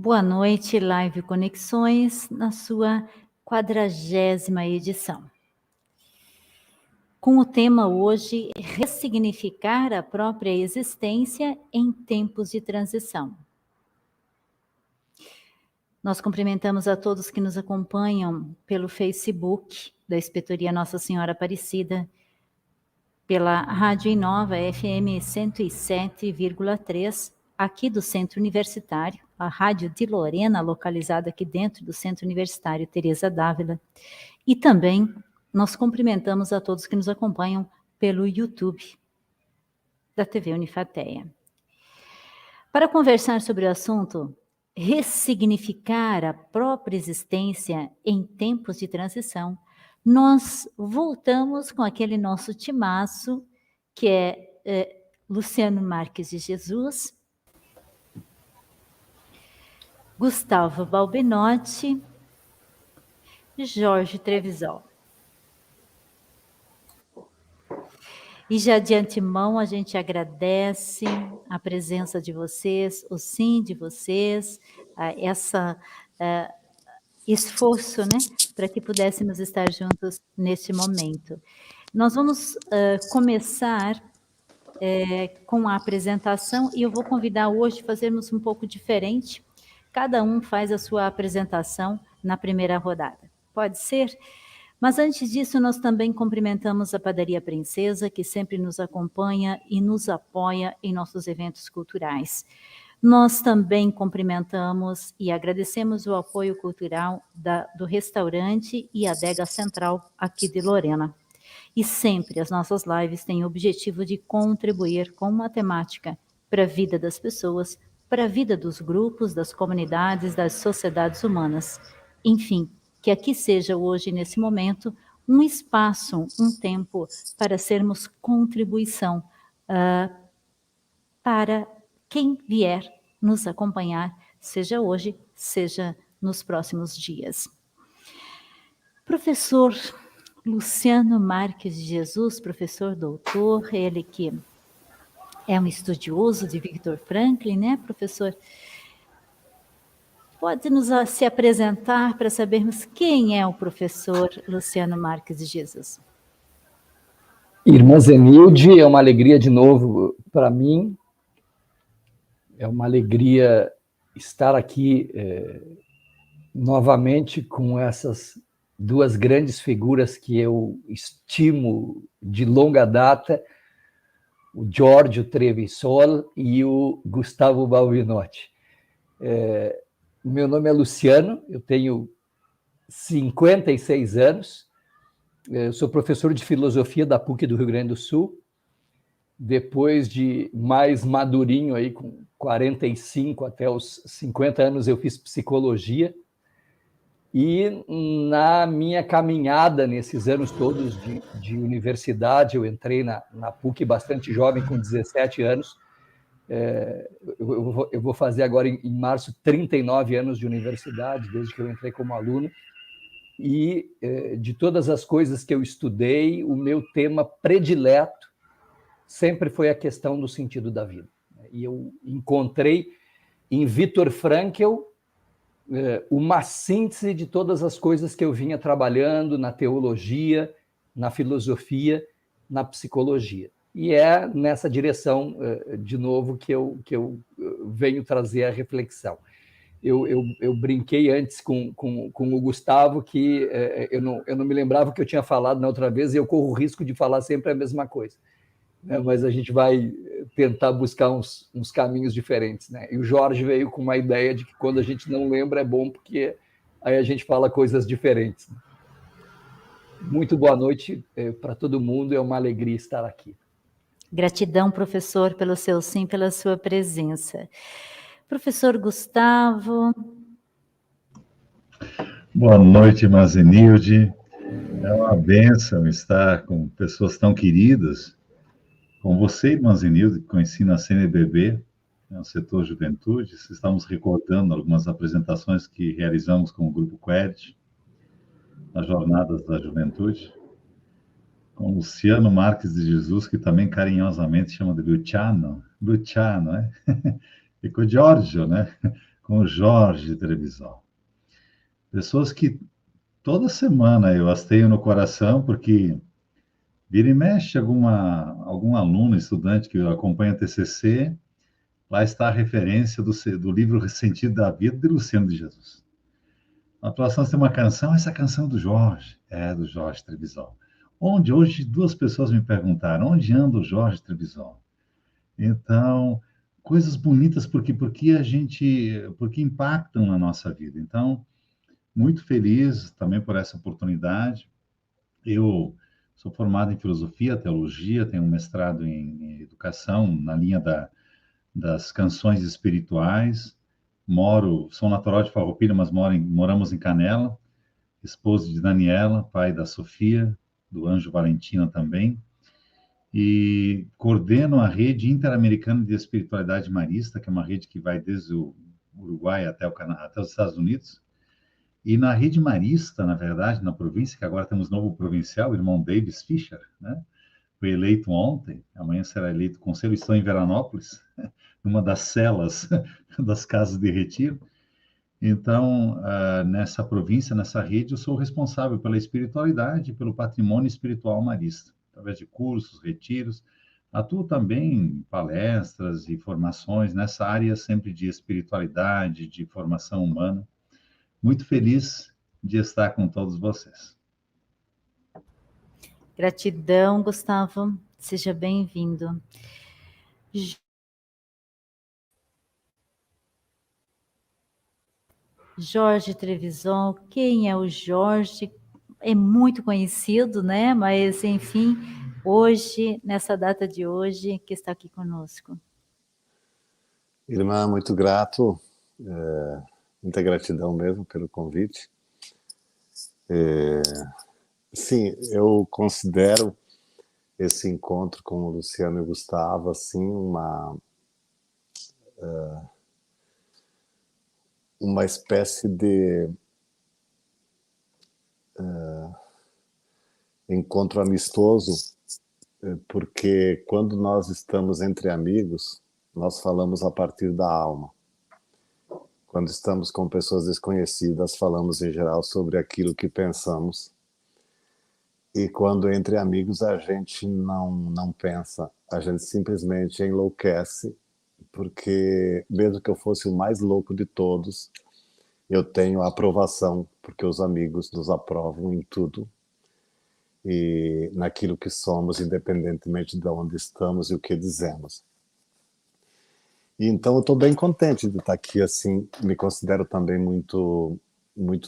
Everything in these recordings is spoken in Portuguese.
Boa noite, Live Conexões, na sua 40ª edição. Com o tema hoje, ressignificar a própria existência em tempos de transição. Nós cumprimentamos a todos que nos acompanham pelo Facebook da Inspetoria Nossa Senhora Aparecida, pela Rádio Inova FM 107,3, aqui do Centro Universitário, a Rádio de Lorena, localizada aqui dentro do Centro Universitário Teresa d'Ávila. E também nós cumprimentamos a todos que nos acompanham pelo YouTube da TV Unifateia. Para conversar sobre o assunto, ressignificar a própria existência em tempos de transição, nós voltamos com aquele nosso timaço, que é Luciano Marques de Jesus, Gustavo Balbinotti e Jorge Trevisol. E já de antemão a gente agradece a presença de vocês, o sim de vocês, esforço, né, para que pudéssemos estar juntos neste momento. Nós vamos começar com a apresentação e eu vou convidar hoje a fazermos um pouco diferente. Cada um faz a sua apresentação na primeira rodada. Pode ser? Mas antes disso, nós também cumprimentamos a Padaria Princesa, que sempre nos acompanha e nos apoia em nossos eventos culturais. Nós também cumprimentamos e agradecemos o apoio cultural do restaurante e adega central aqui de Lorena. E sempre as nossas lives têm o objetivo de contribuir com matemática para a vida das pessoas, para a vida dos grupos, das comunidades, das sociedades humanas. Enfim, que aqui seja hoje, nesse momento, um espaço, um tempo para sermos contribuição para quem vier nos acompanhar, seja hoje, seja nos próximos dias. Professor Luciano Marques de Jesus, professor doutor, ele que é um estudioso de Viktor Frankl, né, professor? Pode nos se apresentar para sabermos quem é o professor Luciano Marques de Jesus? Irmã Zenilde, é uma alegria de novo para mim, é uma alegria estar aqui novamente com essas duas grandes figuras que eu estimo de longa data, o Giorgio Trevisol e o Gustavo Balbinotti. Meu nome é Luciano, eu tenho 56 anos, eu sou professor de filosofia da PUC do Rio Grande do Sul. Depois de mais madurinho, aí, com 45 até os 50 anos, eu fiz psicologia. E na minha caminhada, nesses anos todos de universidade, eu entrei na PUC bastante jovem, com 17 anos. Eu vou fazer agora, em março, 39 anos de universidade, desde que eu entrei como aluno. E de todas as coisas que eu estudei, o meu tema predileto sempre foi a questão do sentido da vida. E eu encontrei em Viktor Frankl uma síntese de todas as coisas que eu vinha trabalhando na teologia, na filosofia, na psicologia. E é nessa direção, de novo, que eu venho trazer a reflexão. Eu brinquei antes com o Gustavo que eu não me lembrava o que eu tinha falado na outra vez e eu corro o risco de falar sempre a mesma coisa. Né? Mas a gente vai tentar buscar uns caminhos diferentes. Né? E o Jorge veio com uma ideia de que quando a gente não lembra é bom, porque aí a gente fala coisas diferentes. Né? Muito boa noite para todo mundo, é uma alegria estar aqui. Gratidão, professor, pelo seu sim, pela sua presença. Professor Gustavo. Boa noite, Mazenilde. É uma bênção estar com pessoas tão queridas, com você, Mazenilde, que conheci na CNBB, no setor juventude. Estamos recordando algumas apresentações que realizamos com o Grupo Quered, nas Jornadas da Juventude, com Luciano Marques de Jesus, que também carinhosamente chama de Luciano, né? E com o Giorgio, né? com Jorge Trevisol. Pessoas que toda semana eu as tenho no coração, porque vira e mexe algum aluno, estudante que acompanha a TCC, lá está a referência do livro Sentido da Vida, de Luciano de Jesus. Na próxima tem uma canção, essa canção é do Jorge Trevisol. Hoje duas pessoas me perguntaram, onde anda o Jorge Trevisol? Então, coisas bonitas, porque impactam na nossa vida. Então, muito feliz também por essa oportunidade. Eu sou formado em filosofia, teologia, tenho um mestrado em educação, na linha das canções espirituais. Sou natural de Farroupilha, mas moramos em Canela, esposo de Daniela, pai da Sofia, do Anjo Valentina também, e coordeno a rede interamericana de espiritualidade marista, que é uma rede que vai desde o Uruguai até os Estados Unidos. E na rede marista, na verdade, na província, que agora temos novo provincial, o irmão Davis Fischer, né? Foi eleito ontem, amanhã será eleito conselho, estou em Veranópolis, numa das celas das casas de retiro. Então, nessa província, nessa rede, eu sou responsável pela espiritualidade e pelo patrimônio espiritual marista, através de cursos, retiros. Atuo também em palestras e formações nessa área sempre de espiritualidade, de formação humana. Muito feliz de estar com todos vocês. Gratidão, Gustavo. Seja bem-vindo. Jorge Trevisol, quem é o Jorge? É muito conhecido, né? Mas, enfim, hoje, nessa data de hoje, que está aqui conosco. Irmã, muito grato, muita gratidão mesmo pelo convite. Sim, eu considero esse encontro com o Luciano e o Gustavo assim uma espécie de encontro amistoso, porque quando nós estamos entre amigos, nós falamos a partir da alma. Quando estamos com pessoas desconhecidas, falamos em geral sobre aquilo que pensamos. E quando entre amigos a gente não pensa, a gente simplesmente enlouquece, porque mesmo que eu fosse o mais louco de todos, eu tenho a aprovação, porque os amigos nos aprovam em tudo e naquilo que somos, independentemente de onde estamos e o que dizemos. E então eu estou bem contente de estar aqui, assim, me considero também muito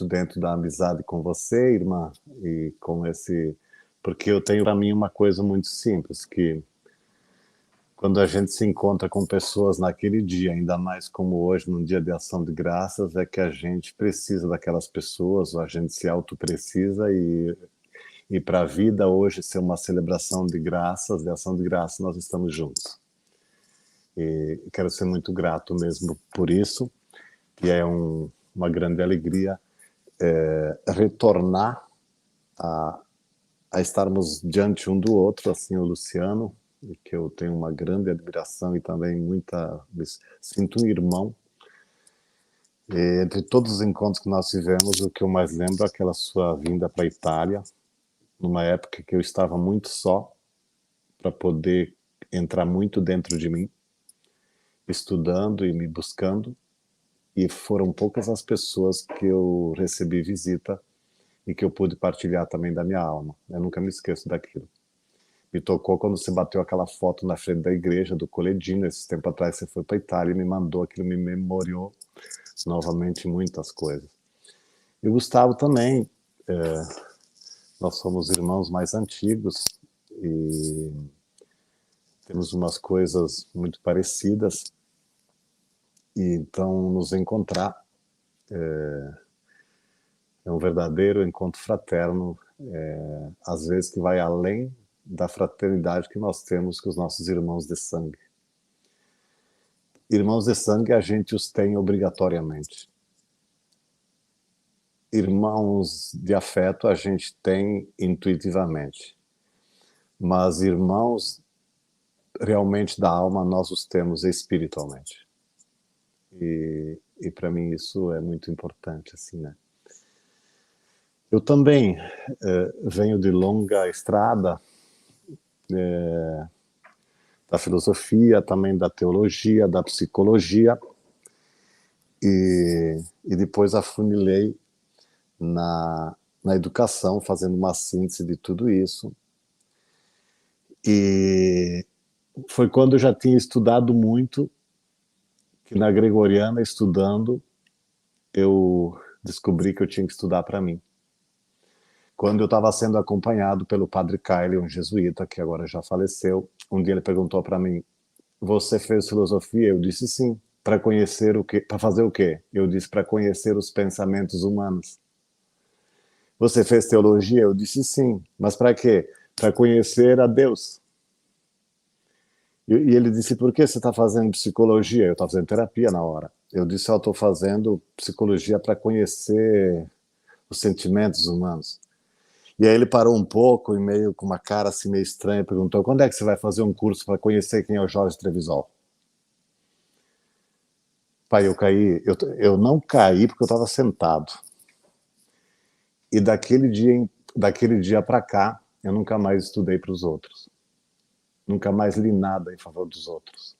dentro da amizade com você, irmã, e com esse... Porque eu tenho para mim uma coisa muito simples, que quando a gente se encontra com pessoas naquele dia, ainda mais como hoje, num dia de ação de graças, é que a gente precisa daquelas pessoas, ou a gente se auto-precisa, e para a vida hoje ser uma celebração de graças, de ação de graças, nós estamos juntos. E quero ser muito grato mesmo por isso, e é uma grande alegria retornar a estarmos diante um do outro, assim, o Luciano, que eu tenho uma grande admiração e também sinto um irmão. E entre todos os encontros que nós tivemos, o que eu mais lembro é aquela sua vinda para a Itália, numa época que eu estava muito só, para poder entrar muito dentro de mim, estudando e me buscando, e foram poucas as pessoas que eu recebi visita e que eu pude partilhar também da minha alma. Eu nunca me esqueço daquilo. Me tocou quando você bateu aquela foto na frente da igreja do Coledino, esse tempo atrás você foi para a Itália e me mandou, aquilo me memoriou novamente muitas coisas. E o Gustavo também, nós somos irmãos mais antigos e temos umas coisas muito parecidas, e então nos encontrar é um verdadeiro encontro fraterno, às vezes que vai além da fraternidade que nós temos com os nossos irmãos de sangue. Irmãos de sangue a gente os tem obrigatoriamente. Irmãos de afeto a gente tem intuitivamente. Mas irmãos realmente da alma nós os temos espiritualmente. E E para mim isso é muito importante, assim, né? Eu também venho de longa estrada da filosofia, também da teologia, da psicologia, e depois afunilei na educação, fazendo uma síntese de tudo isso. E foi quando eu já tinha estudado muito, que na Gregoriana, estudando, eu descobri que eu tinha que estudar para mim. Quando eu estava sendo acompanhado pelo Padre Kyle, um jesuíta, que agora já faleceu, um dia ele perguntou para mim: você fez filosofia? Eu disse sim. Para conhecer o quê? Para fazer o quê? Eu disse: para conhecer os pensamentos humanos. Você fez teologia? Eu disse sim. Mas para quê? Para conhecer a Deus. E ele disse: por que você está fazendo psicologia? Eu estava fazendo terapia na hora. Eu disse: eu estou fazendo psicologia para conhecer os sentimentos humanos. E aí ele parou um pouco e meio com uma cara assim meio estranha, perguntou: quando é que você vai fazer um curso para conhecer quem é o Jorge Trevisol? Pai, eu caí, eu não caí porque eu estava sentado. E daquele dia para cá, eu nunca mais estudei para os outros. Nunca mais li nada em favor dos outros.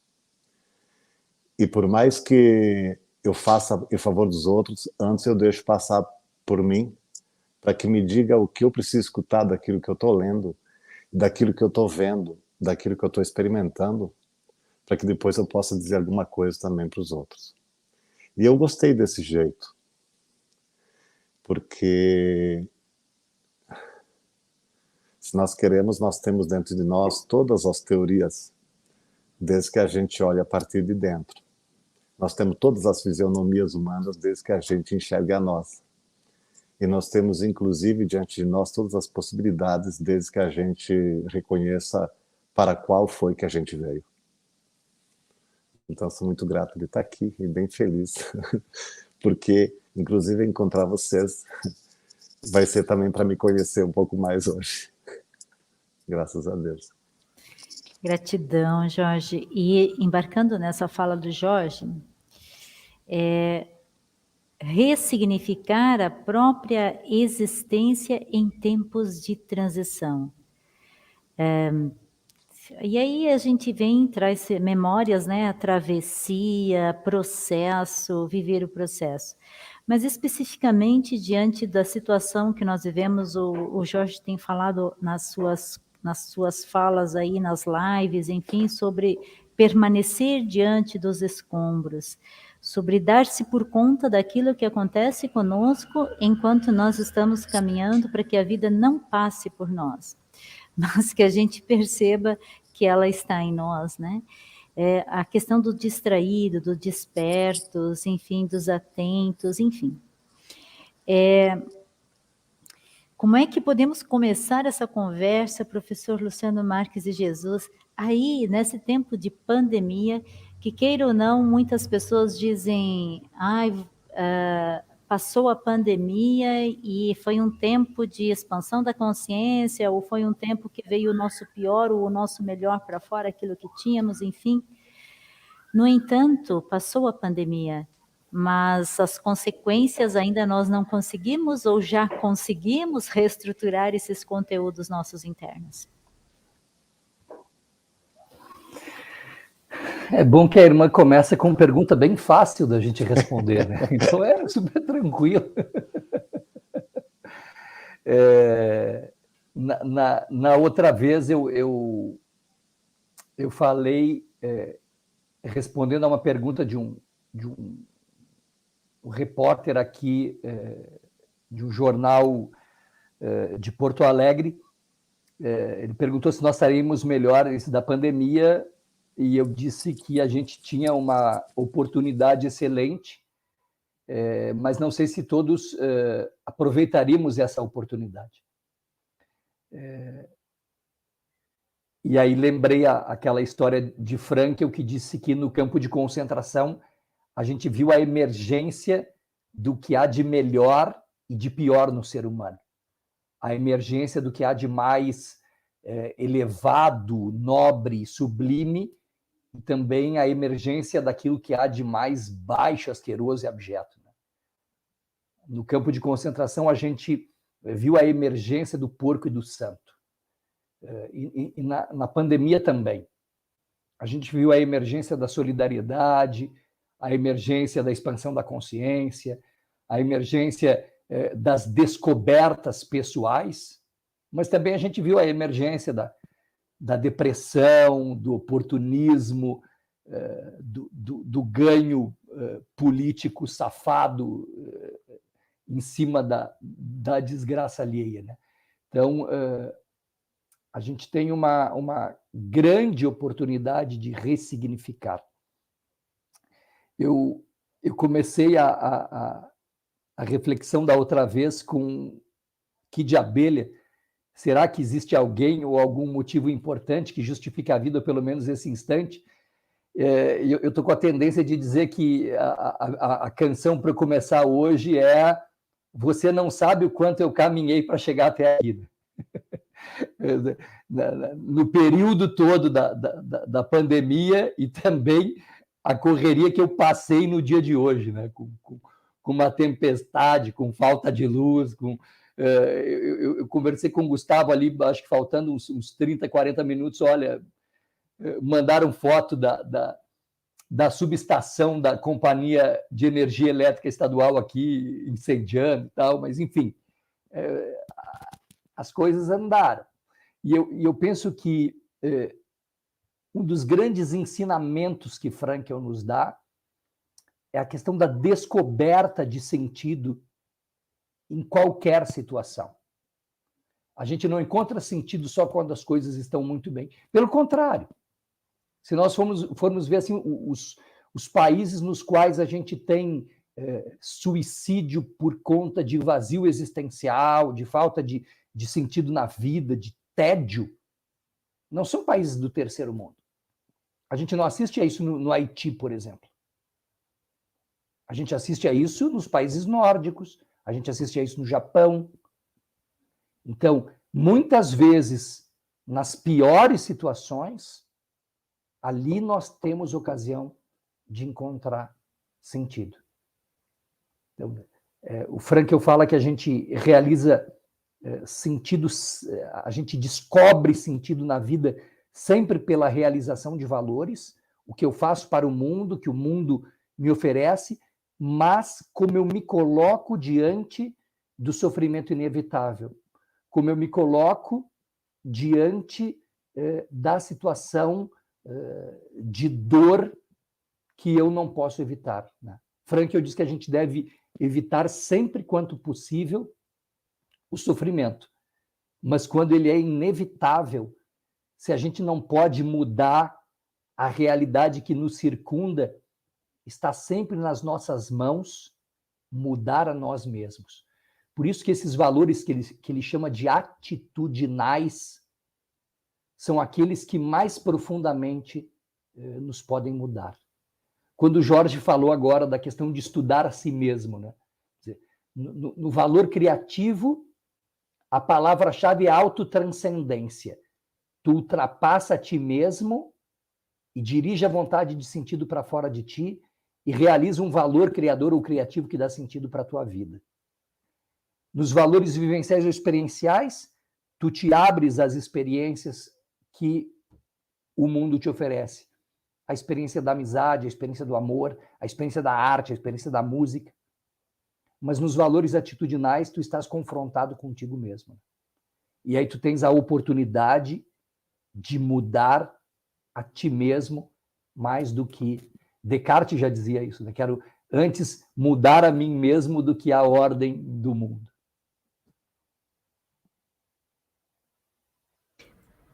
E por mais que eu faça em favor dos outros, antes eu deixo passar por mim, para que me diga o que eu preciso escutar daquilo que eu estou lendo, daquilo que eu estou vendo, daquilo que eu estou experimentando, para que depois eu possa dizer alguma coisa também para os outros. E eu gostei desse jeito, porque se nós queremos, nós temos dentro de nós todas as teorias, desde que a gente olhe a partir de dentro. Nós temos todas as fisionomias humanas, desde que a gente enxergue a nossa. E nós temos, inclusive, diante de nós, todas as possibilidades, desde que a gente reconheça para qual foi que a gente veio. Então, sou muito grato de estar aqui e bem feliz, porque, inclusive, encontrar vocês vai ser também para me conhecer um pouco mais hoje. Graças a Deus. Gratidão, Jorge. E embarcando nessa fala do Jorge, ressignificar a própria existência em tempos de transição. E aí a gente traz memórias, né? A travessia, processo, viver o processo. Mas especificamente diante da situação que nós vivemos, o Jorge tem falado nas suas falas aí, nas lives, enfim, sobre permanecer diante dos escombros, sobre dar-se por conta daquilo que acontece conosco enquanto nós estamos caminhando para que a vida não passe por nós, mas que a gente perceba que ela está em nós, né? A questão do distraído, do despertos, enfim, dos atentos, enfim. Como é que podemos começar essa conversa, professor Luciano Marques e Jesus, aí, nesse tempo de pandemia, que queira ou não, muitas pessoas dizem, passou a pandemia e foi um tempo de expansão da consciência, ou foi um tempo que veio o nosso pior ou o nosso melhor para fora, aquilo que tínhamos, enfim. No entanto, passou a pandemia, mas as consequências ainda nós não conseguimos ou já conseguimos reestruturar esses conteúdos nossos internos? É bom que a irmã começa com uma pergunta bem fácil da gente responder, né? Então é super tranquilo. Na outra vez eu falei, respondendo a uma pergunta de um repórter aqui de um jornal de Porto Alegre. Ele perguntou se nós estaríamos melhores da pandemia, e eu disse que a gente tinha uma oportunidade excelente, mas não sei se todos aproveitaríamos essa oportunidade. E aí lembrei aquela história de Frankl, que disse que no campo de concentração a gente viu a emergência do que há de melhor e de pior no ser humano. A emergência do que há de mais elevado, nobre, sublime, e também a emergência daquilo que há de mais baixo, asqueroso e abjeto. No campo de concentração, a gente viu a emergência do porco e do santo. E na pandemia também. A gente viu a emergência da solidariedade, a emergência da expansão da consciência, a emergência das descobertas pessoais, mas também a gente viu a emergência da depressão, do oportunismo, do ganho político safado em cima da desgraça alheia. Então, a gente tem uma grande oportunidade de ressignificar. Eu comecei a reflexão da outra vez com que de abelha. Será que existe alguém ou algum motivo importante que justifique a vida, pelo menos esse instante? Eu estou com a tendência de dizer que a canção para começar hoje é Você Não Sabe o Quanto Eu Caminhei para Chegar Até Aqui. No período todo da pandemia e também a correria que eu passei no dia de hoje, com uma tempestade, com falta de luz, eu conversei com o Gustavo ali, acho que faltando uns 30, 40 minutos, olha, mandaram foto da subestação da Companhia de Energia Elétrica Estadual aqui, incendiando e tal, mas, enfim, as coisas andaram. E eu penso que um dos grandes ensinamentos que Frankl nos dá é a questão da descoberta de sentido em qualquer situação. A gente não encontra sentido só quando as coisas estão muito bem. Pelo contrário, se nós formos ver assim, os países nos quais a gente tem suicídio por conta de vazio existencial, de falta de sentido na vida, de tédio, não são países do terceiro mundo. A gente não assiste a isso no Haiti, por exemplo. A gente assiste a isso nos países nórdicos, a gente assiste a isso no Japão. Então, muitas vezes, nas piores situações, ali nós temos ocasião de encontrar sentido. Então, o Frankl fala que a gente realiza sentidos, a gente descobre sentido na vida sempre pela realização de valores, o que eu faço para o mundo, que o mundo me oferece, mas como eu me coloco diante do sofrimento inevitável, como eu me coloco diante da situação de dor que eu não posso evitar. Frankl diz que a gente deve evitar sempre quanto possível o sofrimento, mas quando ele é inevitável, se a gente não pode mudar a realidade que nos circunda, está sempre nas nossas mãos mudar a nós mesmos. Por isso que esses valores que ele chama de atitudinais são aqueles que mais profundamente nos podem mudar. Quando o Jorge falou agora da questão de estudar a si mesmo, no valor criativo, a palavra-chave é autotranscendência. Tu ultrapassa a ti mesmo e dirige a vontade de sentido para fora de ti e realiza um valor criador ou criativo que dá sentido para a tua vida. Nos valores vivenciais ou experienciais, tu te abres às experiências que o mundo te oferece. A experiência da amizade, a experiência do amor, a experiência da arte, a experiência da música. Mas nos valores atitudinais, tu estás confrontado contigo mesmo. E aí tu tens a oportunidade de mudar a ti mesmo mais do que... Descartes já dizia isso, quero antes mudar a mim mesmo do que a ordem do mundo.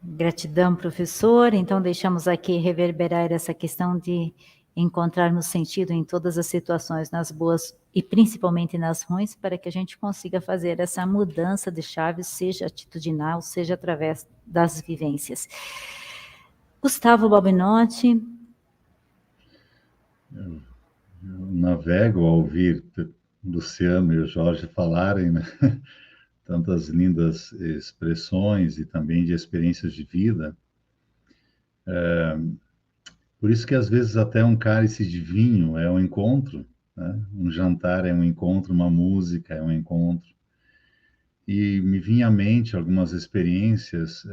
Gratidão, professor. Então, deixamos aqui reverberar essa questão de encontrarmos sentido em todas as situações, nas boas e principalmente nas ruins, para que a gente consiga fazer essa mudança de chave, seja atitudinal, seja através das vivências. Gustavo Balbinotti. Eu navego ao ouvir Luciano e o Jorge falarem, tantas lindas expressões e também de experiências de vida. Por isso que às vezes até um cálice de vinho é um encontro, né? Um jantar é um encontro, uma música é um encontro. E me vinha à mente algumas experiências.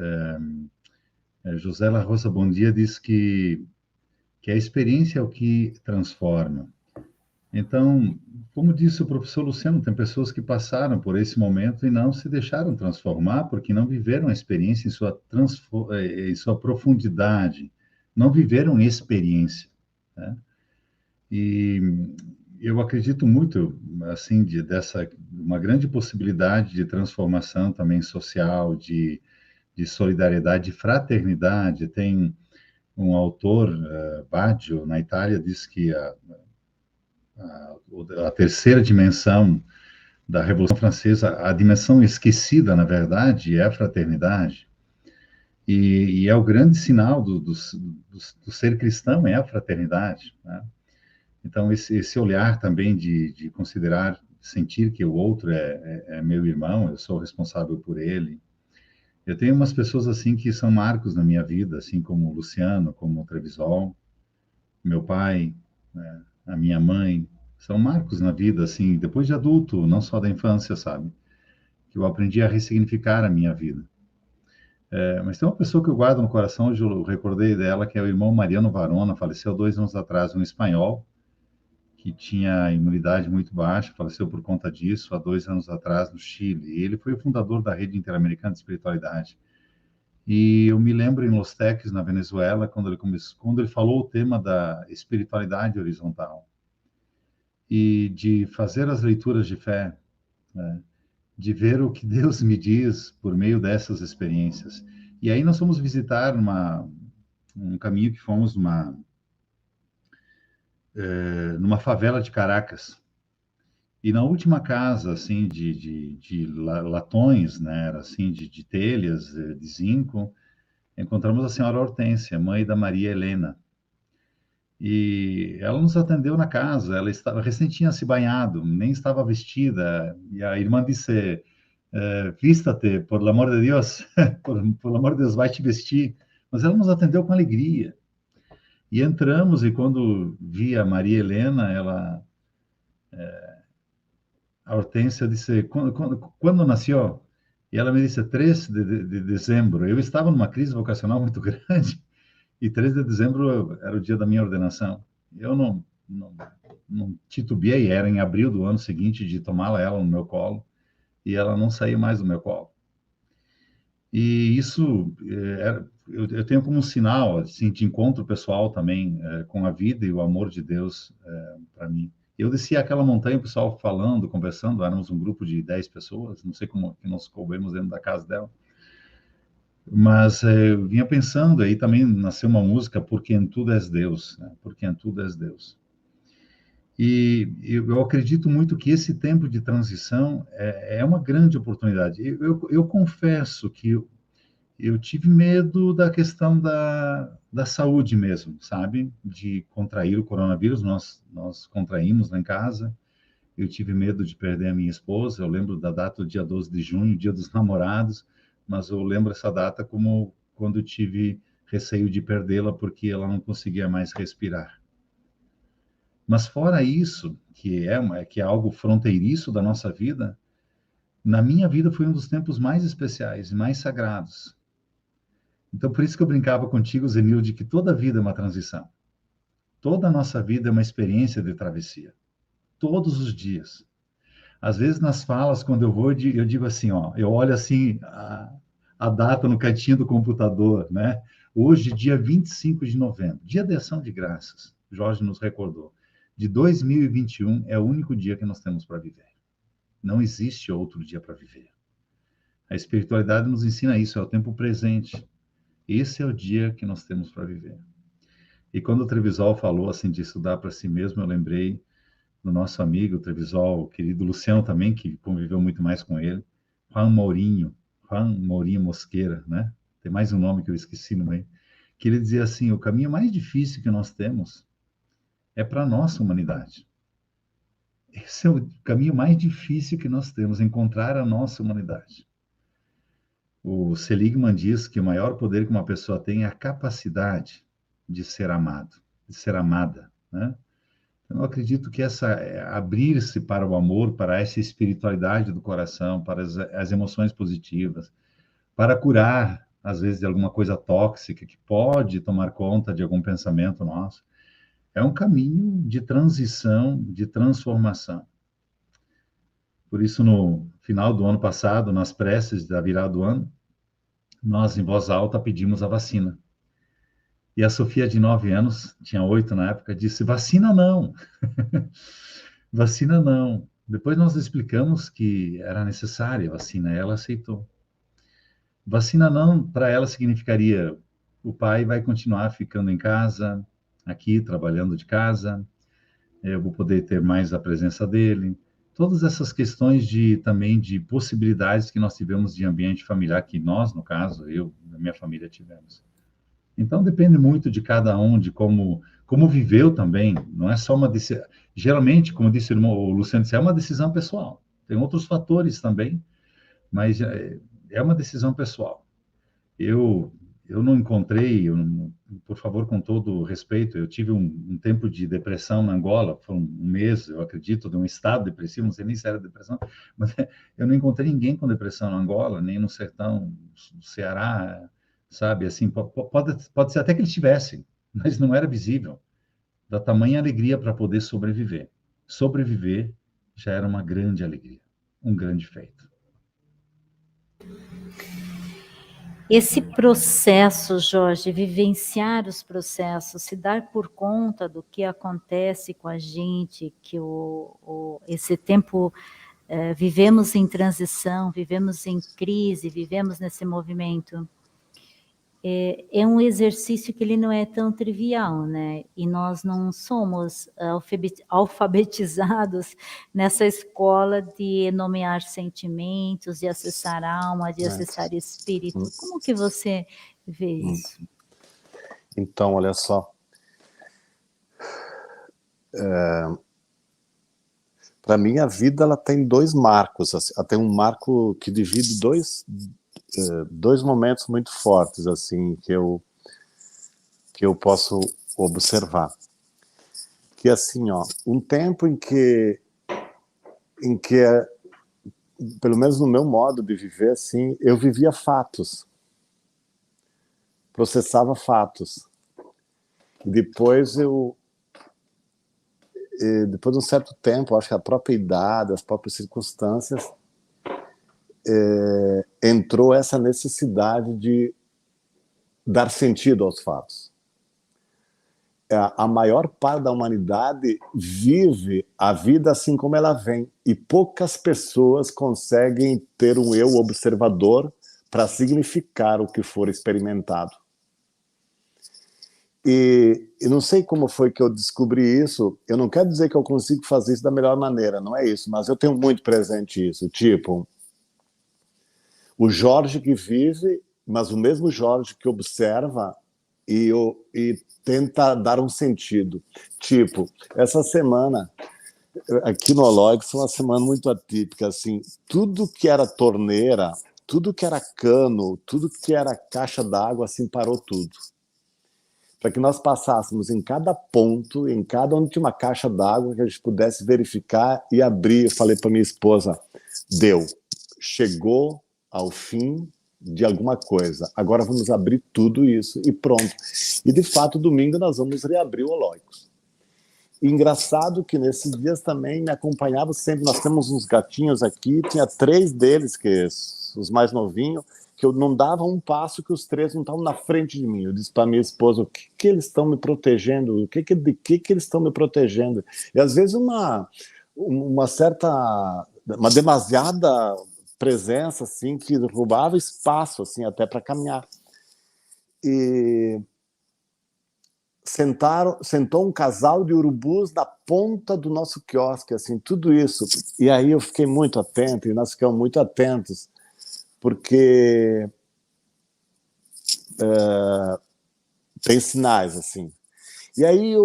José La Rosa Bondia diz que a experiência é o que transforma. Então, como disse o professor Luciano, tem pessoas que passaram por esse momento e não se deixaram transformar porque não viveram a experiência em sua profundidade, não viveram experiência, né? E eu acredito muito, assim, dessa uma grande possibilidade de transformação também social, de solidariedade, de fraternidade. Tem um autor, Baggio, na Itália, diz que a terceira dimensão da Revolução Francesa, a dimensão esquecida, na verdade, é a fraternidade. E é o grande sinal do ser cristão, é a fraternidade, né? Então, esse olhar também de considerar, sentir que o outro é meu irmão, eu sou responsável por ele. Eu tenho umas pessoas assim que são marcos na minha vida, assim como o Luciano, como o Trevisol, meu pai, né, a minha mãe, são marcos na vida, assim, depois de adulto, não só da infância, sabe? Que eu aprendi a ressignificar a minha vida. Mas tem uma pessoa que eu guardo no coração, hoje eu recordei dela, que é o irmão Mariano Varona, faleceu 2 anos atrás, um espanhol, que tinha imunidade muito baixa, faleceu por conta disso há 2 anos atrás no Chile. E ele foi o fundador da Rede Interamericana de Espiritualidade. E eu me lembro em Los Teques, na Venezuela, quando ele falou o tema da espiritualidade horizontal e de fazer as leituras de fé, né? De ver o que Deus me diz por meio dessas experiências. E aí nós fomos visitar um caminho que fomos numa favela de Caracas. E na última casa, assim, de latões, né, era assim, de telhas, de zinco, encontramos a senhora Hortência, mãe da Maria Helena. E ela nos atendeu na casa, ela estava recém tinha se banhado, nem estava vestida, e a irmã disse, vísta-te, por amor de Deus, por amor de Deus, vai te vestir. Mas ela nos atendeu com alegria. E entramos, e quando vi a Maria Helena, a Hortência disse, quando nasceu? E ela me disse, 3 de dezembro. Eu estava numa crise vocacional muito grande, e 3 de dezembro era o dia da minha ordenação. Eu não titubeei, era em abril do ano seguinte de tomá-la ela no meu colo, e ela não saiu mais do meu colo. E isso, eu tenho como um sinal assim, de encontro pessoal também com a vida e o amor de Deus para mim. Eu desci aquela montanha, o pessoal falando, conversando, éramos um grupo de 10 pessoas, não sei como que nós coubemos dentro da casa dela. Mas eu vinha pensando, aí também nasceu uma música, Porque em Tudo És Deus, né? Porque em Tudo És Deus. E eu acredito muito que esse tempo de transição é uma grande oportunidade. Eu confesso que eu tive medo da questão da saúde mesmo, sabe? De contrair o coronavírus, nós contraímos lá em casa. Eu tive medo de perder a minha esposa. Eu lembro da data do dia 12 de junho, dia dos namorados, mas eu lembro essa data como quando eu tive receio de perdê-la porque ela não conseguia mais respirar. Mas fora isso, que é algo fronteiriço da nossa vida, na minha vida foi um dos tempos mais especiais e mais sagrados. Então, por isso que eu brincava contigo, Zenilde, que toda vida é uma transição. Toda a nossa vida é uma experiência de travessia. Todos os dias. Às vezes, nas falas, quando eu vou, eu digo assim, ó, eu olho assim a data no cantinho do computador, né? Hoje, dia 25 de novembro, dia de ação de graças, Jorge nos recordou. De 2021 é o único dia que nós temos para viver. Não existe outro dia para viver. A espiritualidade nos ensina isso, é o tempo presente. Esse é o dia que nós temos para viver. E quando o Trevisol falou assim de estudar para si mesmo, eu lembrei do nosso amigo Trevisol, o querido Luciano também, que conviveu muito mais com ele, Juan Mourinho Mosqueira, né? Tem mais um nome que eu esqueci no meio. Que ele dizia assim, o caminho mais difícil que nós temos é para a nossa humanidade. Esse é o caminho mais difícil que nós temos, encontrar a nossa humanidade. O Seligman diz que o maior poder que uma pessoa tem é a capacidade de ser amado, de ser amada, né? Eu acredito que abrir-se para o amor, para essa espiritualidade do coração, para as emoções positivas, para curar, às vezes, de alguma coisa tóxica que pode tomar conta de algum pensamento nosso, é um caminho de transição, de transformação. Por isso, no final do ano passado, nas preces da virada do ano, nós, em voz alta, pedimos a vacina. E a Sofia, de 9 anos, tinha 8 na época, disse, vacina não, vacina não. Depois nós explicamos que era necessária a vacina, e ela aceitou. Vacina não, para ela, significaria o pai vai continuar ficando em casa, aqui, trabalhando de casa, eu vou poder ter mais a presença dele. Todas essas questões também de possibilidades que nós tivemos de ambiente familiar, que nós, no caso, eu e a minha família tivemos. Então, depende muito de cada um, de como viveu também. Não é só uma decisão. Geralmente, como disse o Luciano, é uma decisão pessoal. Tem outros fatores também, mas é uma decisão pessoal. Eu não encontrei, por favor, com todo respeito, eu tive um tempo de depressão na Angola, foi um mês, eu acredito, de um estado depressivo, não sei nem se era depressão, mas eu não encontrei ninguém com depressão na Angola, nem no sertão do Ceará, sabe, assim, pode ser até que eles tivessem, mas não era visível, da tamanha alegria para poder sobreviver. Sobreviver já era uma grande alegria, um grande feito. Esse processo, Jorge, vivenciar os processos, se dar por conta do que acontece com a gente, que esse tempo vivemos em transição, vivemos em crise, vivemos nesse movimento, é um exercício que ele não é tão trivial, né? E nós não somos alfabetizados nessa escola de nomear sentimentos, de acessar alma, de acessar espírito. Como que você vê isso? Então, olha só. Para mim, a vida ela tem 2 marcos. Assim, ela tem um marco que divide dois momentos muito fortes assim que eu posso observar, que assim, ó, um tempo em que pelo menos no meu modo de viver, assim, eu vivia fatos, processava fatos. Depois depois de um certo tempo, acho que a própria idade, as próprias circunstâncias, entrou essa necessidade de dar sentido aos fatos. A maior parte da humanidade vive a vida assim como ela vem, e poucas pessoas conseguem ter um eu observador para significar o que for experimentado. E não sei como foi que eu descobri isso, eu não quero dizer que eu consigo fazer isso da melhor maneira, não é isso, mas eu tenho muito presente isso, tipo, o Jorge que vive, mas o mesmo Jorge que observa e tenta dar um sentido. Tipo, essa semana, aqui no Ológico, foi uma semana muito atípica, assim, tudo que era torneira, tudo que era cano, tudo que era caixa d'água, assim, parou tudo. Para que nós passássemos em cada ponto, em cada onde tinha uma caixa d'água, que a gente pudesse verificar e abrir. Eu falei para minha esposa, deu, chegou ao fim de alguma coisa, agora vamos abrir tudo isso e pronto. E de fato, domingo nós vamos reabrir o Ológicos. E engraçado que nesses dias também me acompanhava sempre, nós temos uns gatinhos aqui, tinha 3 deles, que os mais novinhos, que eu não dava um passo que os 3 não estavam na frente de mim. Eu disse para minha esposa, o que eles estão me protegendo? De que eles estão me protegendo? E às vezes uma demasiada presença, assim, que roubava espaço, assim, até para caminhar. E sentou um casal de urubus na ponta do nosso quiosque, assim, tudo isso. E aí eu fiquei muito atento, e nós ficamos muito atentos, porque tem sinais, assim. E aí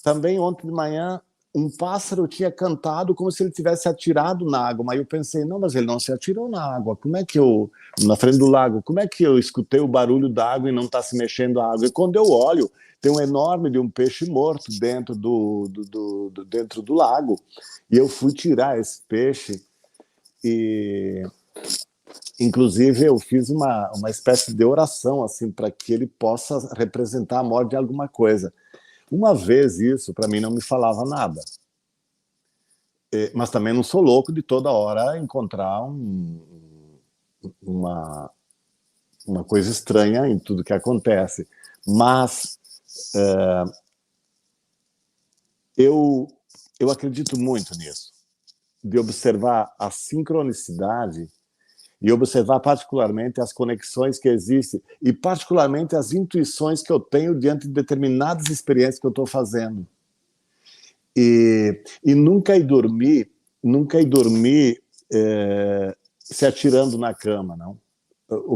também ontem de manhã, um pássaro tinha cantado como se ele tivesse atirado na água, mas eu pensei, não, mas ele não se atirou na água, como é que eu, na frente do lago, como é que eu escutei o barulho da água e não está se mexendo a água? E quando eu olho, tem um enorme de um peixe morto dentro dentro do lago, e eu fui tirar esse peixe, e inclusive eu fiz uma espécie de oração assim para que ele possa representar a morte de alguma coisa. Uma vez isso, para mim, não me falava nada. Mas também não sou louco de toda hora encontrar uma coisa estranha em tudo que acontece. Mas eu acredito muito nisso, de observar a sincronicidade e observar particularmente as conexões que existem e particularmente as intuições que eu tenho diante de determinadas experiências que eu estou fazendo. E nunca ir dormir se atirando na cama, não.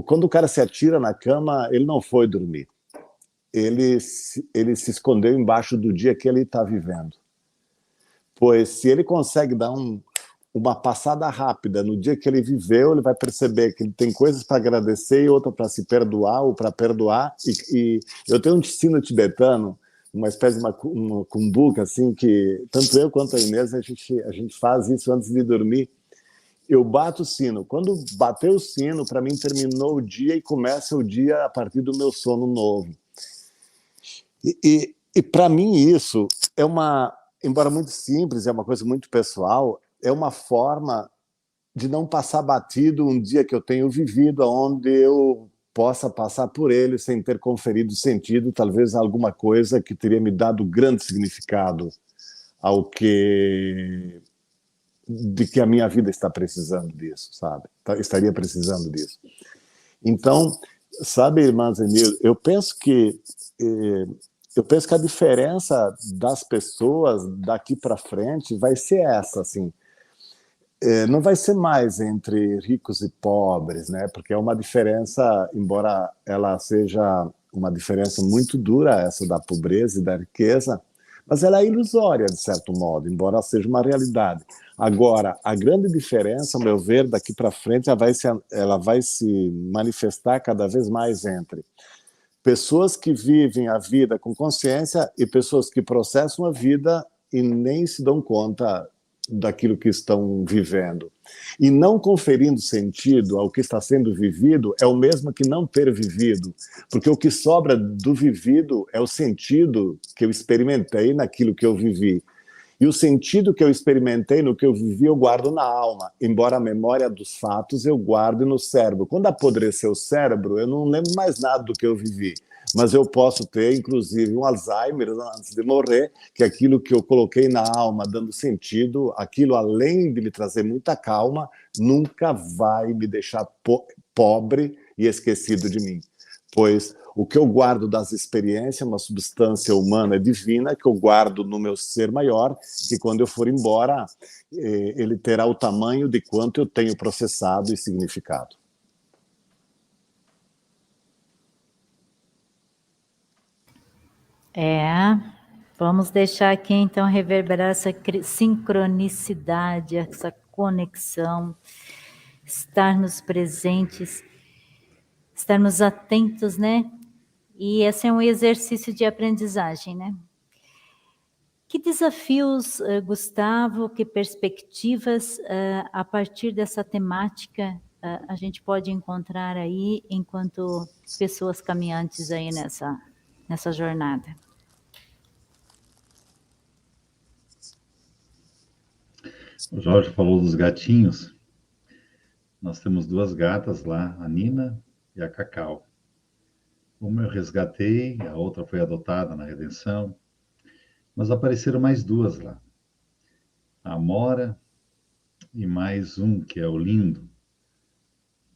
Quando o cara se atira na cama, ele não foi dormir. Ele se escondeu embaixo do dia que ele está vivendo. Pois se ele consegue dar uma passada rápida no dia que ele viveu, ele vai perceber que ele tem coisas para agradecer e outra para se perdoar ou para perdoar. E eu tenho um sino tibetano, uma espécie de uma cumbuca, assim, que tanto eu quanto a Inês, a gente faz isso antes de dormir. Eu bato o sino. Quando bateu o sino, para mim terminou o dia e começa o dia a partir do meu sono novo. E para mim isso é embora muito simples, é uma coisa muito pessoal, é uma forma de não passar batido um dia que eu tenho vivido, onde eu possa passar por ele sem ter conferido sentido, talvez alguma coisa que teria me dado grande significado de que a minha vida está precisando disso, sabe? Estaria precisando disso. Então, sabe, irmã Zenilde, eu penso que a diferença das pessoas daqui para frente vai ser essa, assim. Não vai ser mais entre ricos e pobres, né? Porque é uma diferença, embora ela seja uma diferença muito dura, essa da pobreza e da riqueza, mas ela é ilusória, de certo modo, embora seja uma realidade. Agora, a grande diferença, ao meu ver, daqui para frente, ela vai se manifestar cada vez mais entre pessoas que vivem a vida com consciência e pessoas que processam a vida e nem se dão conta daquilo que estão vivendo. E não conferindo sentido ao que está sendo vivido é o mesmo que não ter vivido, porque o que sobra do vivido é o sentido que eu experimentei naquilo que eu vivi. E o sentido que eu experimentei no que eu vivi, eu guardo na alma, embora a memória dos fatos eu guarde no cérebro. Quando apodreceu o cérebro, eu não lembro mais nada do que eu vivi, mas eu posso ter, inclusive, um Alzheimer antes de morrer, que aquilo que eu coloquei na alma, dando sentido, aquilo, além de me trazer muita calma, nunca vai me deixar pobre e esquecido de mim. Pois o que eu guardo das experiências é uma substância humana divina que eu guardo no meu ser maior, que quando eu for embora, ele terá o tamanho de quanto eu tenho processado e significado. Vamos deixar aqui então reverberar essa sincronicidade, essa conexão, estarmos presentes, estarmos atentos, né? E esse é um exercício de aprendizagem, né? Que desafios, Gustavo, que perspectivas, a partir dessa temática, a gente pode encontrar aí enquanto pessoas caminhantes aí nessa jornada? O Jorge falou dos gatinhos. Nós temos duas gatas lá, a Nina e a Cacau. Uma eu resgatei, a outra foi adotada na Redenção, mas apareceram mais duas lá. A Amora e mais um, que é o Lindo.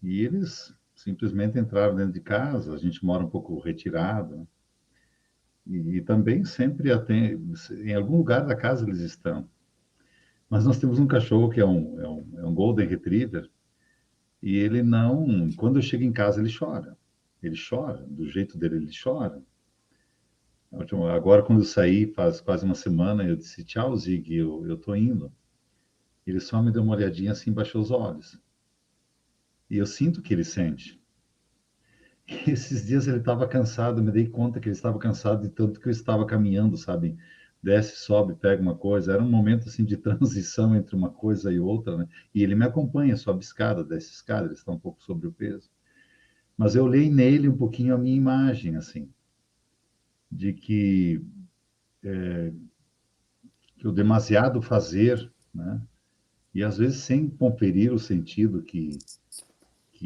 E eles simplesmente entraram dentro de casa, a gente mora um pouco retirado, né? E também sempre em algum lugar da casa eles estão. Mas nós temos um cachorro que é um Golden Retriever, e ele não... Quando eu chego em casa, ele chora. Ele chora, do jeito dele ele chora. Agora, quando eu saí, faz quase uma semana, eu disse, tchau, Zig, eu tô indo. Ele só me deu uma olhadinha assim, baixou os olhos. E eu sinto que ele sente. E esses dias ele estava cansado, me dei conta que ele estava cansado de tanto que eu estava caminhando, sabe? Desce, sobe, pega uma coisa. Era um momento assim de transição entre uma coisa e outra, né? E ele me acompanha, sobe escada, desce escada, ele está um pouco sobre o peso. Mas eu olhei nele um pouquinho a minha imagem, assim, de que o demasiado fazer, né? E às vezes sem conferir o sentido que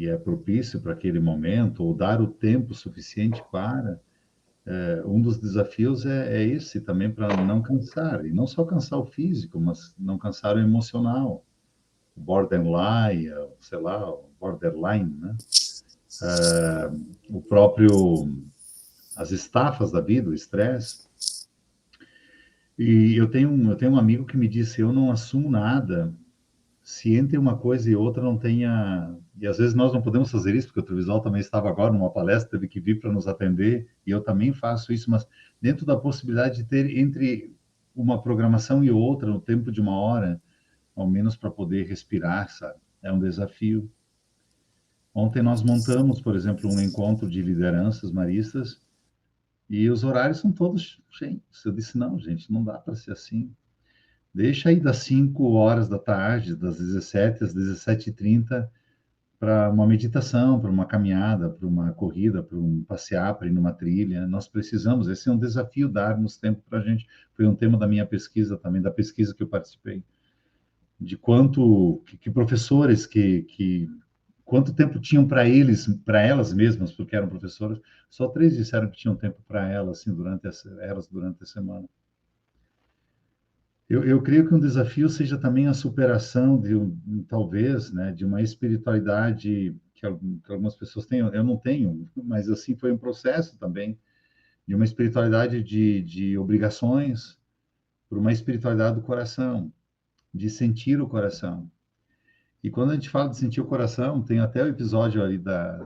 é propício para aquele momento, ou dar o tempo suficiente para. Um dos desafios é esse também, para não cansar, e não só cansar o físico, mas não cansar o emocional, o borderline, sei lá, o borderline, né? O próprio, as estafas da vida, o estresse. E eu tenho um amigo que me disse, eu não assumo nada se entre uma coisa e outra não tenha... E às vezes nós não podemos fazer isso, porque o Trevisol também estava agora numa palestra, teve que vir para nos atender, e eu também faço isso, mas dentro da possibilidade de ter entre uma programação e outra, no tempo de uma hora, ao menos para poder respirar, sabe? É um desafio. Ontem nós montamos, por exemplo, um encontro de lideranças maristas, e os horários são todos cheios. Eu disse, não, gente, não dá para ser assim. Deixa aí das 5 horas da tarde, das 17 às 17h30, para uma meditação, para uma caminhada, para uma corrida, para um passear, para ir numa trilha. Nós precisamos, esse é um desafio, darmos tempo para a gente. Foi um tema da minha pesquisa também, da pesquisa que eu participei, de que professores quanto tempo tinham para eles, para elas mesmas, porque eram professoras. Só 3 disseram que tinham tempo para elas, assim, durante a semana. Eu creio que um desafio seja também a superação talvez, né, de uma espiritualidade que algumas pessoas têm, eu não tenho, mas assim foi um processo também, de uma espiritualidade de obrigações, por uma espiritualidade do coração, de sentir o coração. E quando a gente fala de sentir o coração, tem até o episódio ali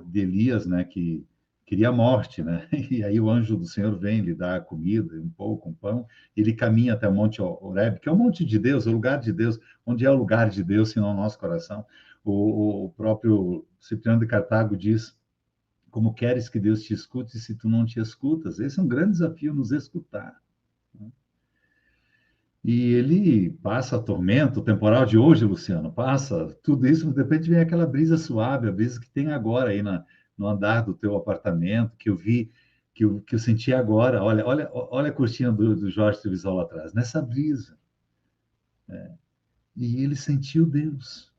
de Elias, né, que queria a morte, né? E aí o anjo do Senhor vem lhe dar comida, um pouco, um pão, ele caminha até o Monte Horebe, que é o monte de Deus, o lugar de Deus. Onde é o lugar de Deus, senão o nosso coração? O próprio Cipriano de Cartago diz, como queres que Deus te escute se tu não te escutas? Esse é um grande desafio, nos escutar. E ele passa tormento, o temporal de hoje, Luciano, passa tudo isso, de repente vem aquela brisa suave, a brisa que tem agora aí no andar do teu apartamento, que eu vi, que eu senti agora. Olha a cortina do Jorge Trevisol lá atrás, nessa brisa. E ele sentiu Deus.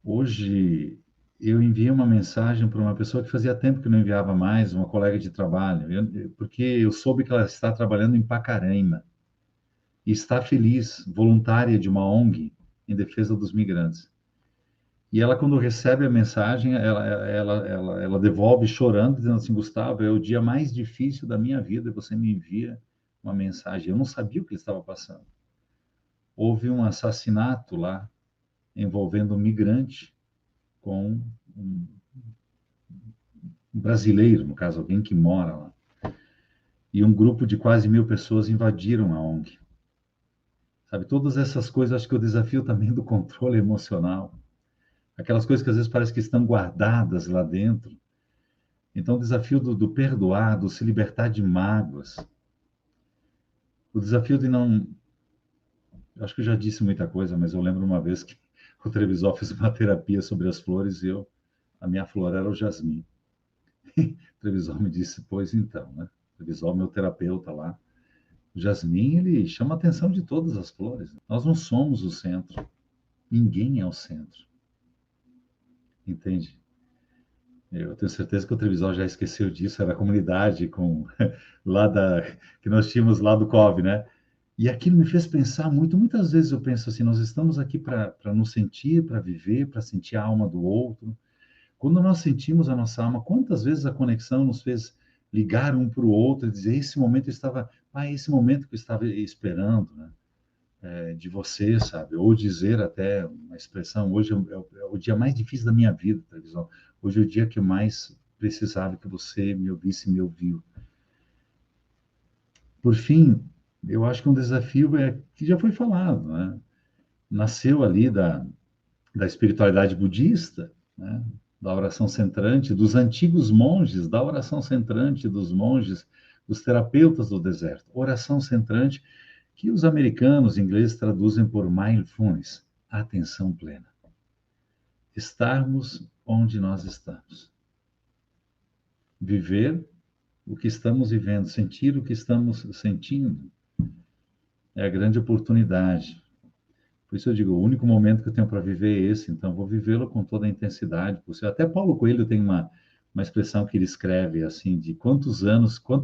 Hoje eu enviei uma mensagem para uma pessoa que fazia tempo que não enviava mais, uma colega de trabalho, porque eu soube que ela está trabalhando em Pacaraima e está feliz, voluntária de uma ONG em defesa dos migrantes. E ela, quando recebe a mensagem, ela devolve chorando, dizendo assim, Gustavo, é o dia mais difícil da minha vida e você me envia uma mensagem. Eu não sabia o que ele estava passando. Houve um assassinato lá, envolvendo um migrante com um brasileiro, no caso, alguém que mora lá. E um grupo de quase 1.000 pessoas invadiram a ONG. Sabe, todas essas coisas, acho que o desafio também do controle emocional. Aquelas coisas que às vezes parece que estão guardadas lá dentro. Então, o desafio do perdoar, do se libertar de mágoas. O desafio de não... Acho que eu já disse muita coisa, mas eu lembro uma vez que o Trevisol fez uma terapia sobre as flores e a minha flor era o jasmim. O Trevisol me disse, pois então, né? O Trevisol, meu terapeuta lá. O jasmim, ele chama a atenção de todas as flores. Nós não somos o centro. Ninguém é o centro. Entende? Eu tenho certeza que o Trevisol já esqueceu disso, era a comunidade que nós tínhamos lá do COV, né? E aquilo me fez pensar muito. Muitas vezes eu penso assim, nós estamos aqui para nos sentir, para viver, para sentir a alma do outro. Quando nós sentimos a nossa alma, quantas vezes a conexão nos fez ligar um para o outro e dizer, esse momento que eu estava esperando, né? de você, sabe? Ou dizer até uma expressão, hoje é o dia mais difícil da minha vida, televisão. Hoje é o dia que eu mais precisava que você me ouvisse e me ouviu. Por fim, eu acho que um desafio que já foi falado, né? Nasceu ali da espiritualidade budista, né? Da oração centrante, dos antigos monges, da oração centrante dos monges, dos terapeutas do deserto. Oração centrante que os americanos, ingleses, traduzem por mindfulness, atenção plena. Estarmos onde nós estamos. Viver o que estamos vivendo, sentir o que estamos sentindo. É a grande oportunidade. Por isso eu digo, o único momento que eu tenho para viver é esse, então vou vivê-lo com toda a intensidade possível. Até Paulo Coelho tem uma expressão que ele escreve assim, de quanto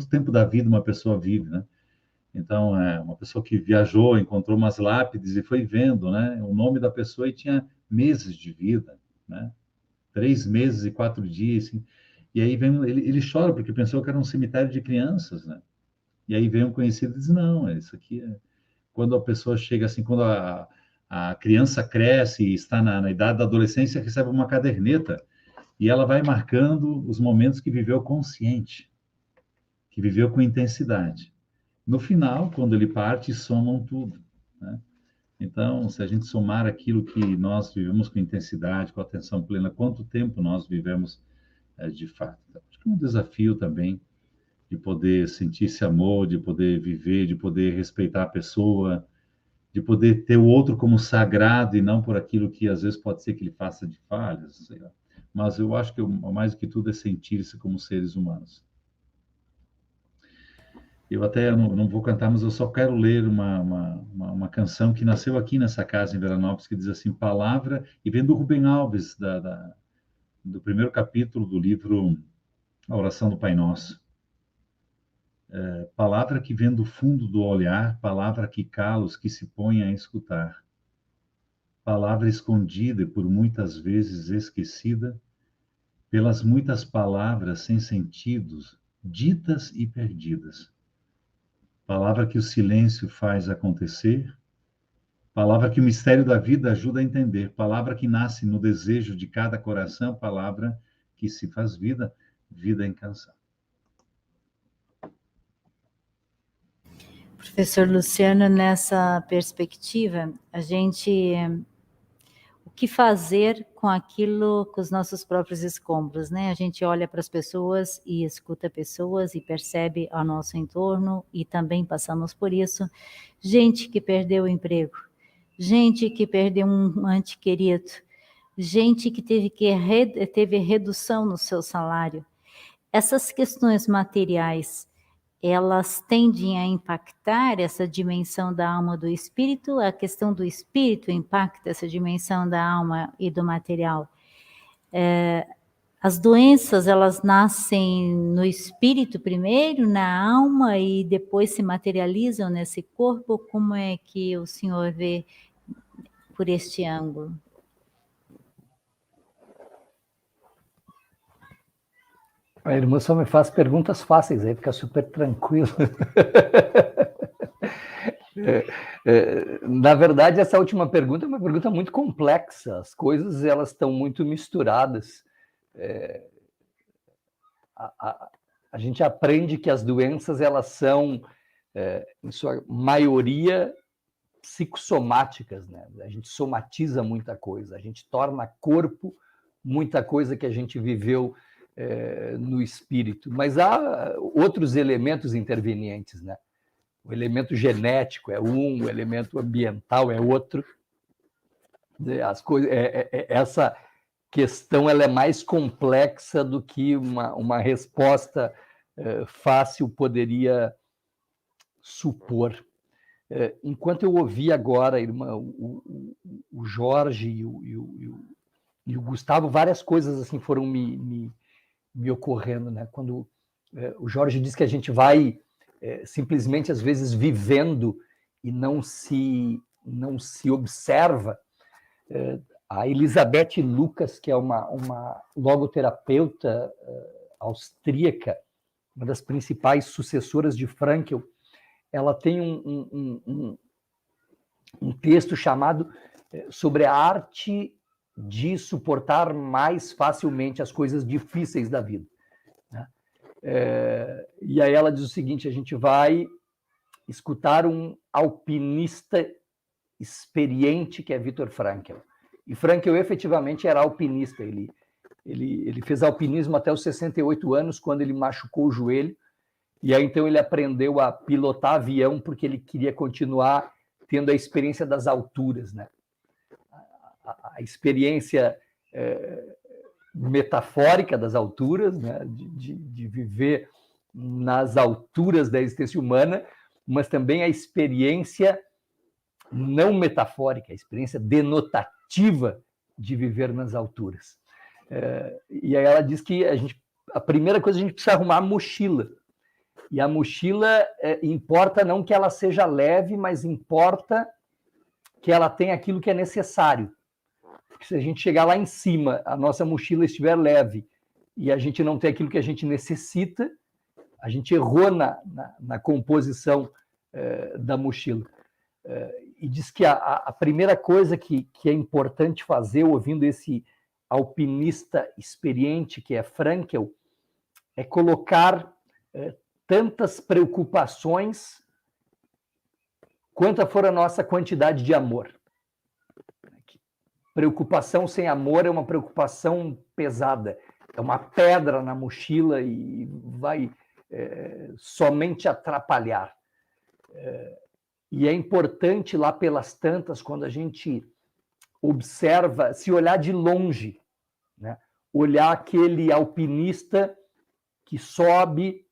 tempo da vida uma pessoa vive, né? Então, uma pessoa que viajou, encontrou umas lápides e foi vendo, né, o nome da pessoa e tinha meses de vida, né? 3 meses e 4 dias, assim. E aí ele chora porque pensou que era um cemitério de crianças, né? E aí vem um conhecido e diz, não, isso aqui é... Quando a pessoa chega assim, quando a criança cresce e está na idade da adolescência, recebe uma caderneta e ela vai marcando os momentos que viveu consciente, que viveu com intensidade. No final, quando ele parte, somam tudo, né? Então, se a gente somar aquilo que nós vivemos com intensidade, com atenção plena, quanto tempo nós vivemos de fato? Então, acho que é um desafio também de poder sentir esse amor, de poder viver, de poder respeitar a pessoa, de poder ter o outro como sagrado e não por aquilo que às vezes pode ser que ele faça de falhas, sei lá. Mas eu acho que mais do que tudo é sentir-se como seres humanos. Eu até não vou cantar, mas eu só quero ler uma canção que nasceu aqui nessa casa em Veranópolis, que diz assim, palavra, e vem do Rubem Alves, do primeiro capítulo do livro A Oração do Pai Nosso. Palavra que vem do fundo do olhar, palavra que cala os que se põem a escutar. Palavra escondida e por muitas vezes esquecida, pelas muitas palavras sem sentidos, ditas e perdidas. Palavra que o silêncio faz acontecer, palavra que o mistério da vida ajuda a entender, palavra que nasce no desejo de cada coração, palavra que se faz vida, vida em canção. Professor Luciano, nessa perspectiva, o que fazer com aquilo, com os nossos próprios escombros, né? A gente olha para as pessoas e escuta pessoas e percebe ao nosso entorno, e também passamos por isso, gente que perdeu o emprego, gente que perdeu um ente querido, gente que teve redução no seu salário. Essas questões materiais, elas tendem a impactar essa dimensão da alma do espírito, a questão do espírito impacta essa dimensão da alma e do material. As doenças, elas nascem no espírito primeiro, na alma, e depois se materializam nesse corpo. Como é que o senhor vê por este ângulo? A irmã só me faz perguntas fáceis, aí fica super tranquilo. Na verdade, essa última pergunta é uma pergunta muito complexa. As coisas, elas estão muito misturadas. A gente aprende que as doenças, elas são, em sua maioria, psicossomáticas, né? A gente somatiza muita coisa, a gente torna corpo muita coisa que a gente viveu no espírito, mas há outros elementos intervenientes, né? O elemento genético é um, o elemento ambiental é outro. As coisas, essa questão, ela é mais complexa do que uma resposta fácil poderia supor. Enquanto eu ouvi agora, irmã, o Jorge e o Gustavo, várias coisas assim foram me ocorrendo, né? Quando o Jorge diz que a gente vai simplesmente, às vezes, vivendo e não se observa. A Elizabeth Lucas, que é uma logoterapeuta austríaca, uma das principais sucessoras de Frankl, ela tem um texto chamado sobre a arte de suportar mais facilmente as coisas difíceis da vida, né? E aí ela diz o seguinte: a gente vai escutar um alpinista experiente que é Viktor Frankl. E Frankl efetivamente era alpinista. Ele fez alpinismo até os 68 anos, quando ele machucou o joelho, e aí então ele aprendeu a pilotar avião porque ele queria continuar tendo a experiência das alturas, né? A experiência metafórica das alturas, né? de viver nas alturas da existência humana, mas também a experiência não metafórica, a experiência denotativa de viver nas alturas. E aí ela diz que a primeira coisa a gente precisa arrumar a mochila. E a mochila importa não que ela seja leve, mas importa que ela tenha aquilo que é necessário. Porque se a gente chegar lá em cima, a nossa mochila estiver leve e a gente não tem aquilo que a gente necessita, a gente errou na composição da mochila. E diz que a primeira coisa que é importante fazer, ouvindo esse alpinista experiente que é Frankl, é colocar tantas preocupações quanto for a nossa quantidade de amor. Preocupação sem amor é uma preocupação pesada, é uma pedra na mochila e vai somente atrapalhar. E é importante lá pelas tantas, quando a gente observa, se olhar de longe, né? Olhar aquele alpinista que sobe,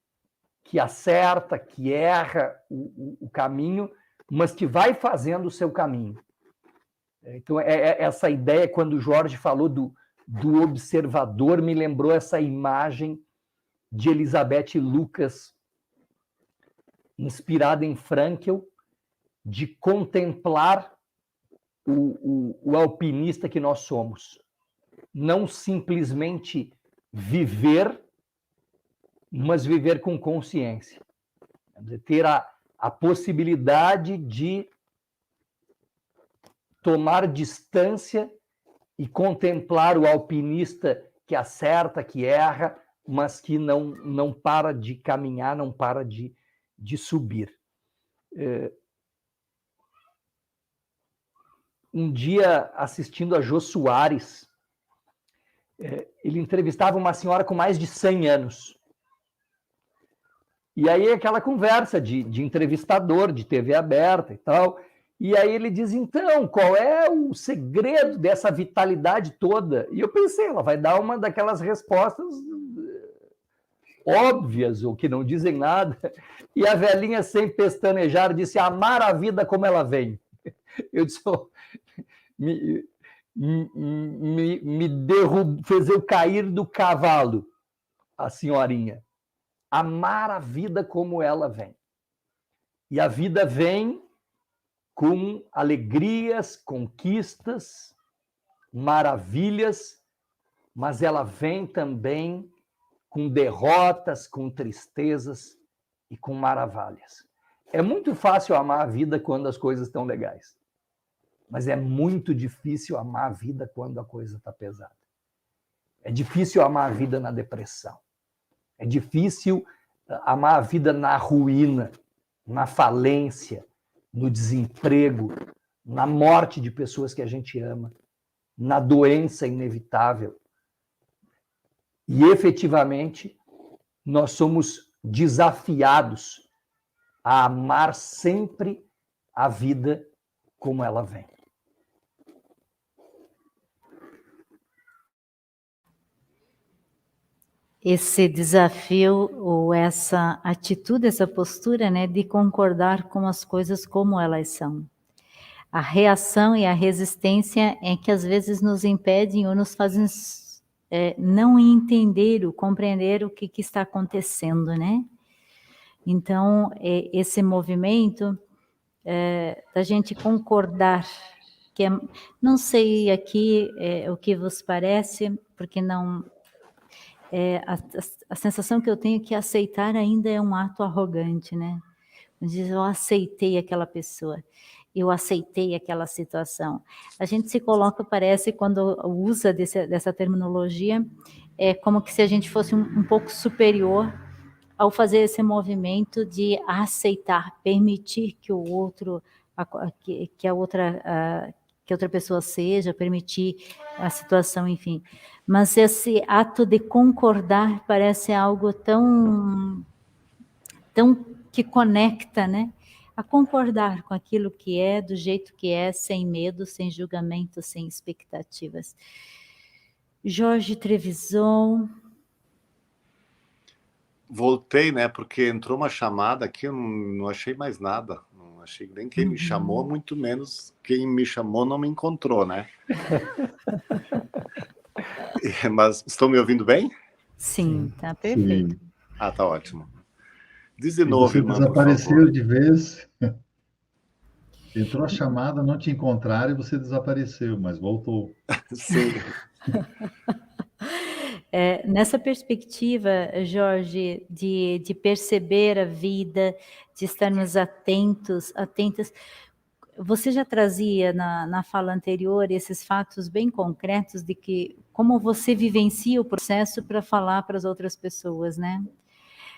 que acerta, que erra o caminho, mas que vai fazendo o seu caminho. Então, essa ideia, quando o Jorge falou do observador, me lembrou essa imagem de Elizabeth Lucas, inspirada em Frankl, de contemplar o alpinista que nós somos. Não simplesmente viver, mas viver com consciência. Ter a possibilidade de tomar distância e contemplar o alpinista que acerta, que erra, mas que não para de caminhar, não para de subir. Um dia, assistindo a Jô Soares, ele entrevistava uma senhora com mais de 100 anos. E aí aquela conversa de entrevistador, de TV aberta e tal. E aí ele diz, então, qual é o segredo dessa vitalidade toda? E eu pensei, ela vai dar uma daquelas respostas óbvias, ou que não dizem nada. E a velhinha, sem pestanejar, disse, amar a vida como ela vem. Eu disse, fez eu cair do cavalo, a senhorinha. Amar a vida como ela vem. E a vida vem com alegrias, conquistas, maravilhas, mas ela vem também com derrotas, com tristezas e com maravilhas. É muito fácil amar a vida quando as coisas estão legais, mas é muito difícil amar a vida quando a coisa está pesada. É difícil amar a vida na depressão. É difícil amar a vida na ruína, na falência, no desemprego, na morte de pessoas que a gente ama, na doença inevitável. E, efetivamente, nós somos desafiados a amar sempre a vida como ela vem. Esse desafio ou essa atitude, essa postura, né, de concordar com as coisas como elas são. A reação e a resistência é que às vezes nos impedem ou nos fazem não entender, ou compreender o que está acontecendo, né? Então, esse movimento da gente concordar, que não sei aqui o que vos parece, porque não... a sensação que eu tenho é que aceitar ainda é um ato arrogante, né? Eu aceitei aquela pessoa. eu aceitei aquela situação. A gente se coloca, parece, quando usa dessa terminologia, como que se a gente fosse um pouco superior ao fazer esse movimento de aceitar, permitir que o outro, que a outra pessoa seja, permitir a situação, enfim. Mas esse ato de concordar parece algo tão que conecta, né? A concordar com aquilo que é, do jeito que é, sem medo, sem julgamento, sem expectativas. Jorge Trevisan. Voltei, né? Porque entrou uma chamada aqui, eu não achei mais nada. Não achei nem quem me chamou, muito menos quem me chamou não me encontrou, né? Mas estão me ouvindo bem? Sim, tá perfeito. Sim. Ah, tá ótimo. Diz de E novo, você irmã, por desapareceu favor. de vez. Entrou a chamada, não te encontraram e você desapareceu, mas voltou. Sim. Nessa perspectiva, Jorge, de perceber a vida, de estarmos atentas, você já trazia na fala anterior esses fatos bem concretos de que como você vivencia o processo para falar para as outras pessoas, né?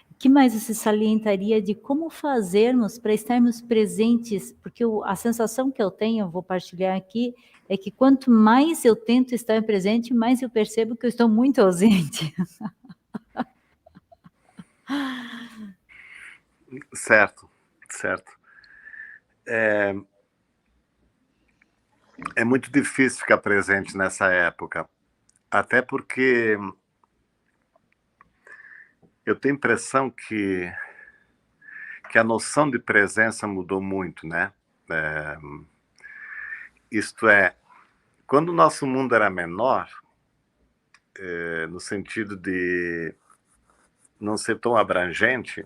O que mais você salientaria de como fazermos para estarmos presentes? Porque a sensação que eu tenho, vou partilhar aqui, é que quanto mais eu tento estar presente, mais eu percebo que eu estou muito ausente. Certo, certo. É muito difícil ficar presente nessa época, até porque eu tenho a impressão que a noção de presença mudou muito, né? Isto é, quando o nosso mundo era menor, no sentido de não ser tão abrangente,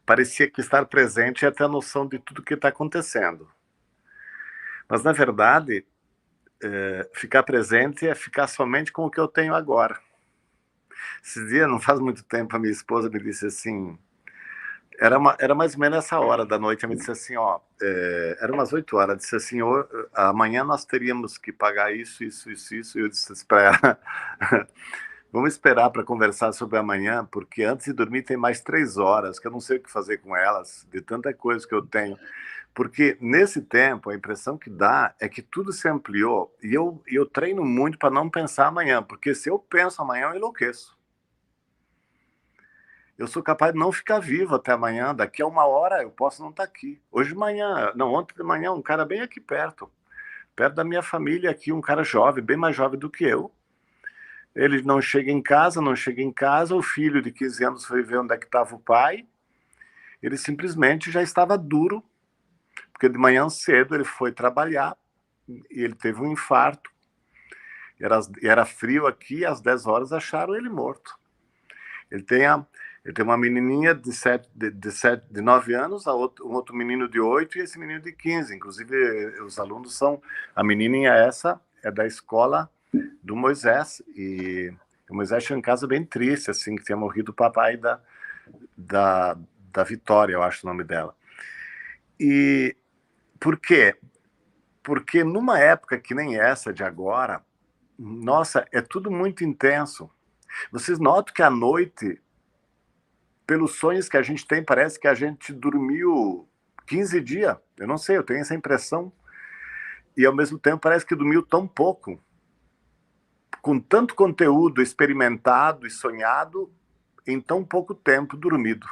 parecia que estar presente é ter a noção de tudo que está acontecendo. Mas, na verdade, ficar presente é ficar somente com o que eu tenho agora. Esses dias, não faz muito tempo, a minha esposa me disse assim, era mais ou menos essa hora da noite, ela me disse assim, era umas 8 horas, ela disse assim, amanhã nós teríamos que pagar isso, e eu disse para ela, vamos esperar para conversar sobre amanhã, porque antes de dormir tem mais 3 horas, que eu não sei o que fazer com elas, de tanta coisa que eu tenho. Porque nesse tempo, a impressão que dá é que tudo se ampliou, e eu treino muito para não pensar amanhã, porque se eu penso amanhã, eu enlouqueço. Eu sou capaz de não ficar vivo até amanhã, daqui a 1 hora eu posso não estar aqui. Hoje de manhã, não, ontem de manhã, um cara bem aqui perto da minha família aqui, um cara jovem, bem mais jovem do que eu. Ele não chega em casa, o filho de 15 anos foi ver onde é que estava o pai, ele simplesmente já estava duro, porque de manhã cedo ele foi trabalhar, e ele teve um infarto, era frio aqui, às 10 horas acharam ele morto. Ele tem uma menininha de 9 anos, um outro menino de 8 e esse menino de 15. Inclusive, os alunos são... A menininha essa é da escola do Moisés, e o Moisés chegou em casa bem triste, assim, que tinha morrido o papai da Vitória, eu acho o nome dela. E por quê? Porque numa época que nem essa de agora, nossa, é tudo muito intenso. Vocês notam que à noite, pelos sonhos que a gente tem, parece que a gente dormiu 15 dias. Eu não sei, eu tenho essa impressão. E ao mesmo tempo parece que dormiu tão pouco. Com tanto conteúdo experimentado e sonhado em tão pouco tempo dormido.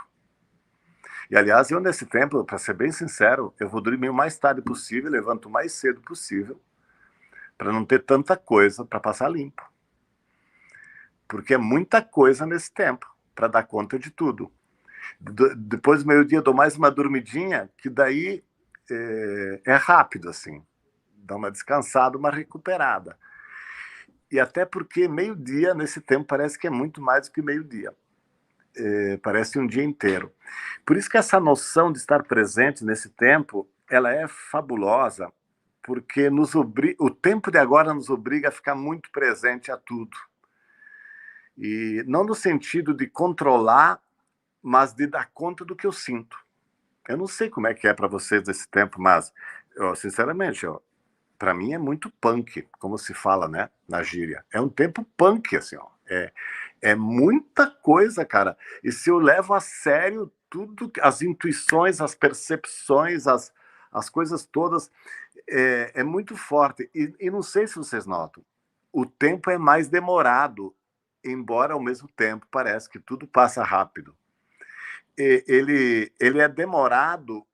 E, aliás, eu nesse tempo, para ser bem sincero, eu vou dormir o mais tarde possível, levanto o mais cedo possível, para não ter tanta coisa para passar limpo. Porque é muita coisa nesse tempo, para dar conta de tudo. Depois do meio-dia, dou mais uma dormidinha, que daí é rápido, assim. Dá uma descansada, uma recuperada. E até porque meio-dia, nesse tempo, parece que é muito mais do que meio-dia. Parece um dia inteiro. Por isso que essa noção de estar presente nesse tempo, ela é fabulosa, porque o tempo de agora nos obriga a ficar muito presente a tudo. E não no sentido de controlar, mas de dar conta do que eu sinto. Eu não sei como é que é para vocês desse tempo, mas, sinceramente, para mim é muito punk, como se fala, né, na gíria. É um tempo punk, assim, ó. É muita coisa, cara. E se eu levo a sério tudo, as intuições, as percepções, as coisas todas, é muito forte. E não sei se vocês notam, o tempo é mais demorado, embora ao mesmo tempo parece que tudo passa rápido. Ele é demorado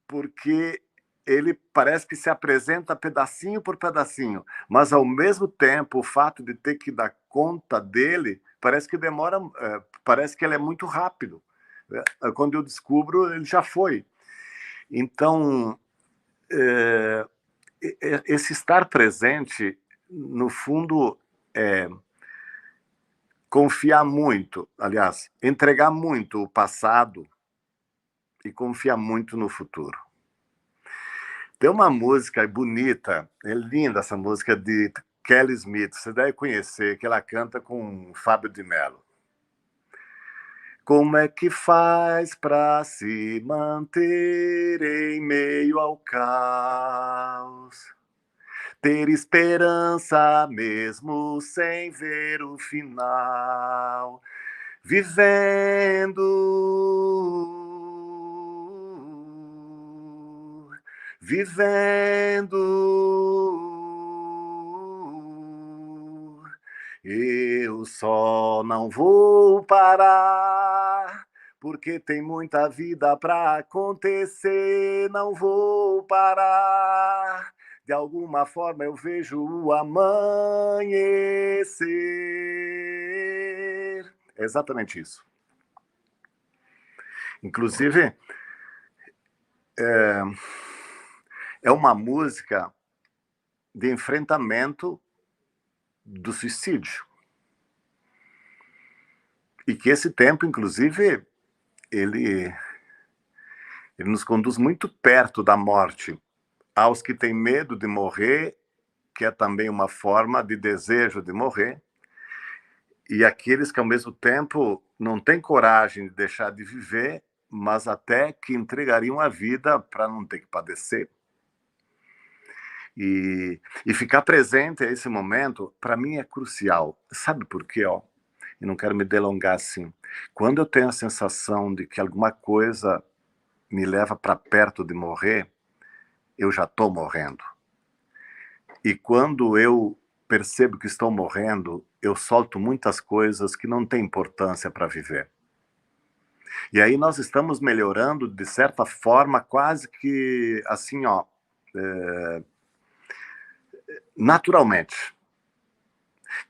porque ele parece que se apresenta pedacinho por pedacinho, mas ao mesmo tempo o fato de ter que dar conta dele parece que demora, parece que ele é muito rápido. Quando eu descubro, ele já foi. Então, esse estar presente, no fundo, é confiar muito, aliás, entregar muito o passado e confiar muito no futuro. Tem uma música bonita, é linda essa música de Kelly Smith, você deve conhecer, que ela canta com Fábio de Mello. Como é que faz para se manter em meio ao caos? Ter esperança mesmo sem ver o final. Vivendo, eu só não vou parar, porque tem muita vida para acontecer, não vou parar. De alguma forma eu vejo o amanhecer. É exatamente isso. Inclusive, é uma música de enfrentamento do suicídio. E que esse tempo, inclusive, ele nos conduz muito perto da morte. Aos que têm medo de morrer, que é também uma forma de desejo de morrer, e aqueles que, ao mesmo tempo, não têm coragem de deixar de viver, mas até que entregariam a vida para não ter que padecer. E ficar presente a esse momento, para mim, é crucial. Sabe por quê? E não quero me delongar assim. Quando eu tenho a sensação de que alguma coisa me leva para perto de morrer, eu já estou morrendo. E quando eu percebo que estou morrendo, eu solto muitas coisas que não têm importância para viver. E aí nós estamos melhorando, de certa forma, quase que assim, naturalmente.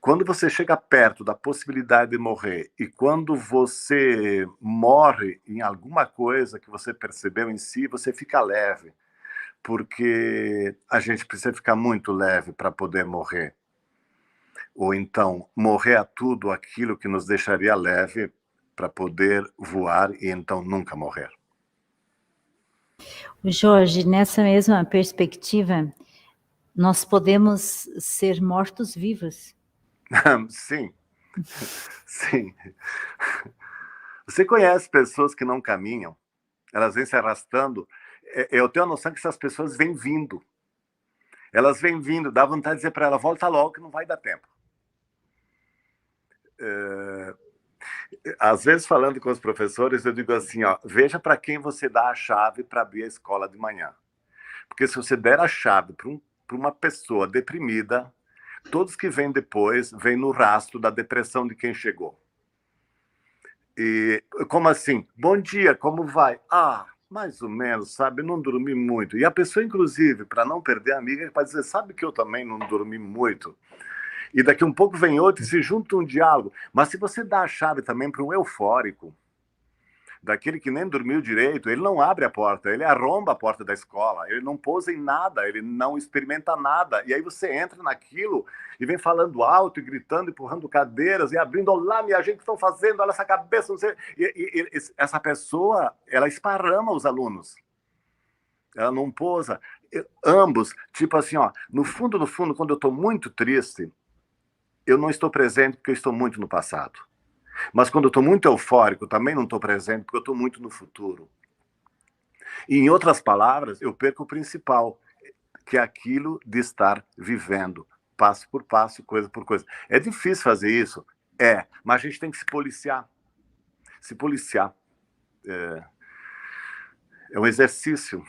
Quando você chega perto da possibilidade de morrer e quando você morre em alguma coisa que você percebeu em si, você fica leve. Porque a gente precisa ficar muito leve para poder morrer. Ou então, morrer a tudo aquilo que nos deixaria leve para poder voar e então nunca morrer. Jorge, nessa mesma perspectiva, nós podemos ser mortos-vivos. Sim, sim. Você conhece pessoas que não caminham? Elas vêm se arrastando. Eu tenho a noção que essas pessoas vêm vindo. Elas vêm vindo, dá vontade de dizer para ela, volta logo que não vai dar tempo. Às vezes, falando com os professores, eu digo assim, veja para quem você dá a chave para abrir a escola de manhã. Porque se você der a chave para uma pessoa deprimida, todos que vêm depois vêm no rastro da depressão de quem chegou. E como assim? Bom dia, como vai? Mais ou menos, sabe? Não dormi muito. E a pessoa, inclusive, para não perder a amiga, vai dizer, sabe que eu também não dormi muito? E daqui um pouco vem outro e se junta um diálogo. Mas se você dá a chave também para um eufórico, daquele que nem dormiu direito, ele não abre a porta, ele arromba a porta da escola, ele não pousa em nada, ele não experimenta nada. E aí você entra naquilo e vem falando alto e gritando, empurrando cadeiras e abrindo, olá, minha gente, que estão fazendo, olha essa cabeça, não sei. E essa pessoa, ela esparrama os alunos. Ela não pousa. Ambos, tipo assim, no fundo, quando eu estou muito triste, eu não estou presente porque eu estou muito no passado. Mas quando eu estou muito eufórico, também não estou presente porque eu estou muito no futuro. E, em outras palavras, eu perco o principal, que é aquilo de estar vivendo, passo por passo, coisa por coisa. É difícil fazer isso? Mas a gente tem que se policiar. Se policiar. É um exercício.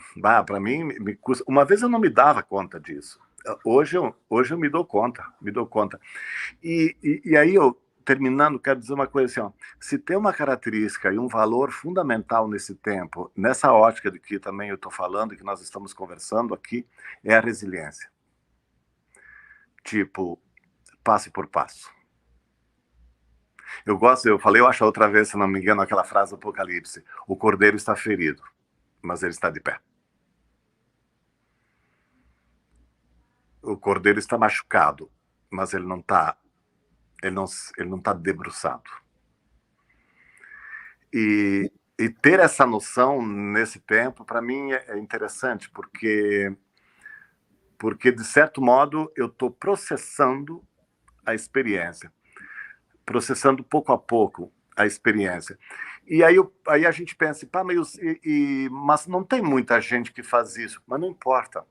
Para mim, me custa. Uma vez eu não me dava conta disso. Hoje eu me dou conta. E aí, terminando, quero dizer uma coisa assim, ó. Se tem uma característica e um valor fundamental nesse tempo, nessa ótica de que também eu estou falando e que nós estamos conversando aqui, é a resiliência. Tipo, passo por passo. Eu falei, eu acho outra vez, se não me engano, aquela frase do Apocalipse: o cordeiro está ferido, mas ele está de pé. O cordeiro está machucado, mas ele não está debruçado. E ter essa noção nesse tempo, para mim, é interessante, porque, de certo modo, eu estou processando a experiência. Processando pouco a pouco a experiência. E aí a gente pensa, mas não tem muita gente que faz isso. Mas não importa.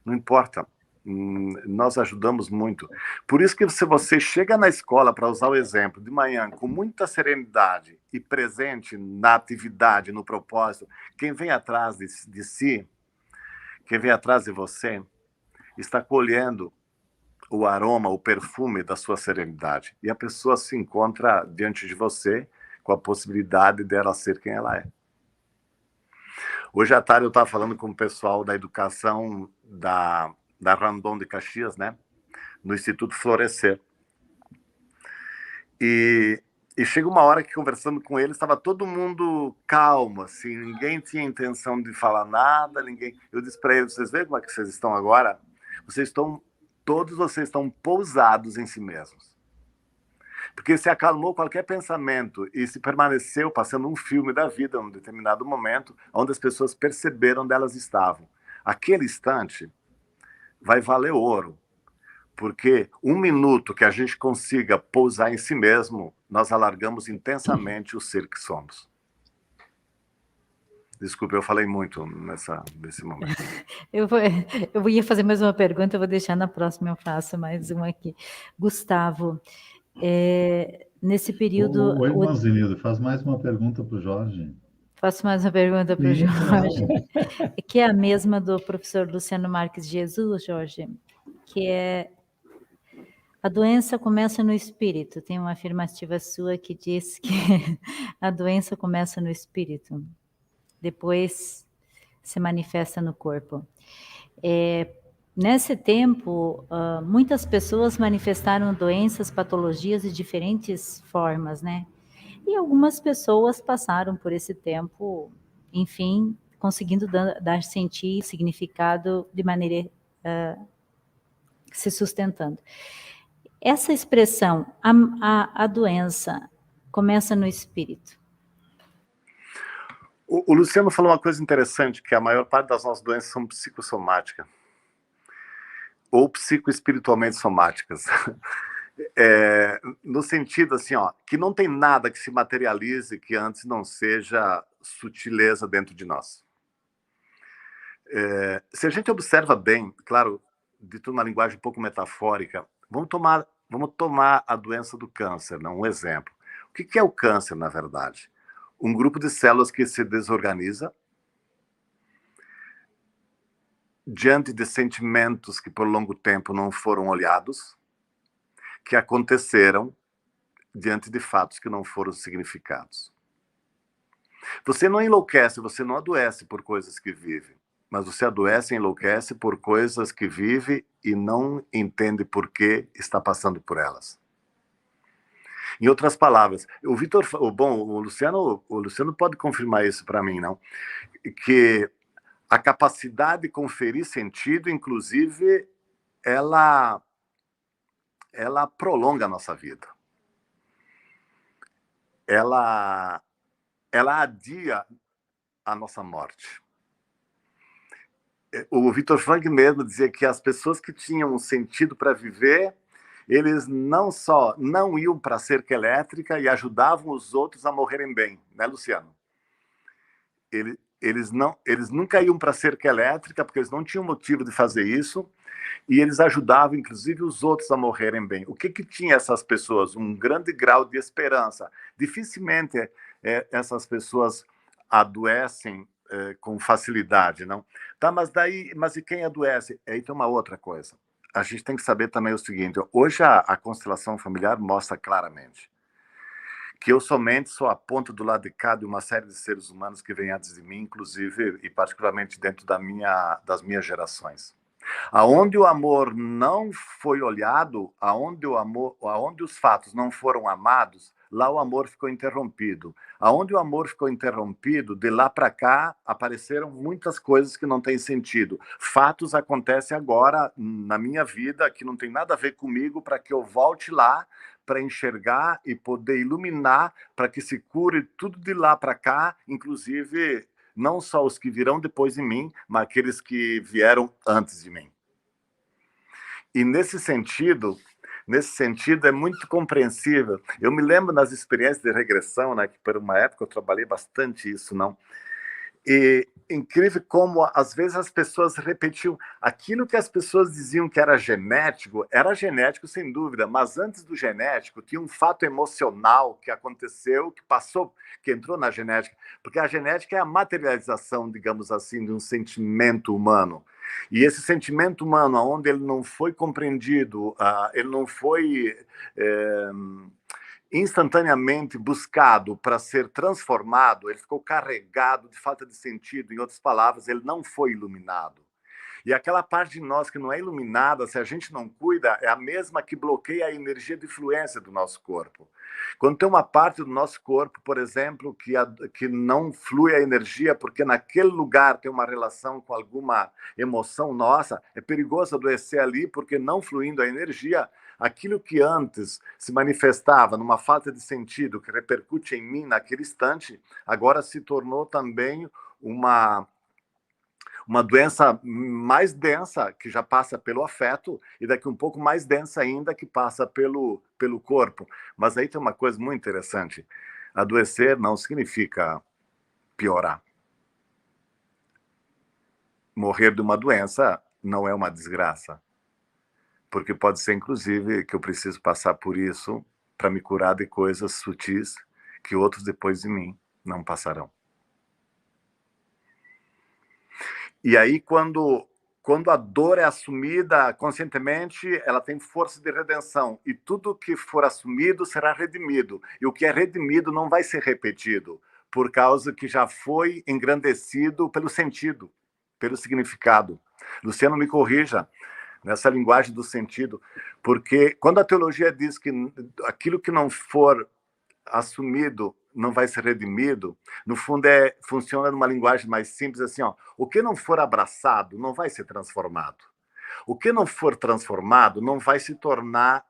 Não importa. Nós ajudamos muito. Por isso que se você chega na escola, para usar o exemplo, de manhã, com muita serenidade e presente na atividade, no propósito, quem vem atrás de si, quem vem atrás de você, está colhendo o aroma, o perfume da sua serenidade. E a pessoa se encontra diante de você com a possibilidade dela ser quem ela é. Hoje à tarde eu estava falando com o pessoal da educação da Randon de Caxias, né? No Instituto Florescer. E chega uma hora que, conversando com eles, estava todo mundo calmo, assim, ninguém tinha intenção de falar nada, ninguém... Eu disse para eles, vocês veem como é que vocês estão agora? Todos vocês estão pousados em si mesmos. Porque se acalmou qualquer pensamento e se permaneceu passando um filme da vida em um determinado momento, onde as pessoas perceberam onde elas estavam. Aquele instante vai valer ouro, porque um minuto que a gente consiga pousar em si mesmo, nós alargamos intensamente o ser que somos. Desculpe, eu falei muito nesse momento. Eu ia fazer mais uma pergunta, eu vou deixar na próxima, eu faço mais uma aqui. Gustavo, nesse período... Oi, Manzinildo, faz mais uma pergunta para o Jorge. Faço mais uma pergunta para o Jorge, que é a mesma do professor Luciano Marques Jesus, Jorge, que é: a doença começa no espírito. Tem uma afirmativa sua que diz que a doença começa no espírito, depois se manifesta no corpo. Nesse tempo, muitas pessoas manifestaram doenças, patologias de diferentes formas, né? E algumas pessoas passaram por esse tempo, enfim, conseguindo dar sentido, significado de maneira se sustentando. Essa expressão, a doença começa no espírito. O Luciano falou uma coisa interessante, que a maior parte das nossas doenças são psicossomáticas. Ou psicoespiritualmente somáticas. No sentido assim, que não tem nada que se materialize que antes não seja sutileza dentro de nós. Se a gente observa bem, claro, dito numa linguagem um pouco metafórica, vamos tomar a doença do câncer, né? Um exemplo. O que é o câncer, na verdade? Um grupo de células que se desorganiza diante de sentimentos que por longo tempo não foram olhados, que aconteceram diante de fatos que não foram significados. Você não enlouquece, você não adoece por coisas que vive, mas você adoece e enlouquece por coisas que vive e não entende por que está passando por elas. Em outras palavras, o Luciano pode confirmar isso para mim, não? Que a capacidade de conferir sentido, inclusive, ela prolonga a nossa vida. Ela adia a nossa morte. O Viktor Frankl mesmo dizia que as pessoas que tinham um sentido para viver, eles não só não iam para a cerca elétrica e ajudavam os outros a morrerem bem, né, Luciano? eles nunca iam para a cerca elétrica, porque eles não tinham motivo de fazer isso, e eles ajudavam, inclusive, os outros a morrerem bem. O que tinha essas pessoas? Um grande grau de esperança. Dificilmente essas pessoas adoecem com facilidade, não? Tá, mas e quem adoece? Aí tem uma outra coisa. A gente tem que saber também o seguinte, hoje a constelação familiar mostra claramente que eu somente sou a ponta do lado de cá de uma série de seres humanos que vêm antes de mim, inclusive e particularmente dentro das minhas gerações. Aonde o amor não foi olhado, aonde os fatos não foram amados, lá o amor ficou interrompido. Aonde o amor ficou interrompido, de lá para cá apareceram muitas coisas que não têm sentido. Fatos acontecem agora na minha vida que não tem nada a ver comigo, para que eu volte lá para enxergar e poder iluminar, para que se cure tudo de lá para cá, inclusive não só os que virão depois de mim, mas aqueles que vieram antes de mim. E nesse sentido é muito compreensível. Eu me lembro nas experiências de regressão, né, que por uma época eu trabalhei bastante isso, não? E incrível como às vezes as pessoas repetiam aquilo que as pessoas diziam que era genético sem dúvida, mas antes do genético tinha um fato emocional que aconteceu, que passou, que entrou na genética, porque a genética é a materialização, digamos assim, de um sentimento humano. E esse sentimento humano, onde ele não foi compreendido, ele não foi instantaneamente buscado para ser transformado, ele ficou carregado de falta de sentido. Em outras palavras, ele não foi iluminado. E aquela parte de nós que não é iluminada, se a gente não cuida, é a mesma que bloqueia a energia de fluência do nosso corpo. Quando tem uma parte do nosso corpo, por exemplo, que não flui a energia, porque naquele lugar tem uma relação com alguma emoção nossa, é perigoso adoecer ali, porque não fluindo a energia, aquilo que antes se manifestava numa falta de sentido, que repercute em mim naquele instante, agora se tornou também uma doença mais densa, que já passa pelo afeto, e daqui um pouco mais densa ainda, que passa pelo corpo. Mas aí tem uma coisa muito interessante. Adoecer não significa piorar. Morrer de uma doença não é uma desgraça. Porque pode ser, inclusive, que eu preciso passar por isso para me curar de coisas sutis que outros depois de mim não passarão. E aí, quando a dor é assumida conscientemente, ela tem força de redenção. E tudo que for assumido será redimido. E o que é redimido não vai ser repetido, por causa que já foi engrandecido pelo sentido, pelo significado. Luciano, me corrija nessa linguagem do sentido, porque quando a teologia diz que aquilo que não for assumido não vai ser redimido, no fundo funciona numa linguagem mais simples assim, ó, o que não for abraçado não vai ser transformado. O que não for transformado não vai se tornar,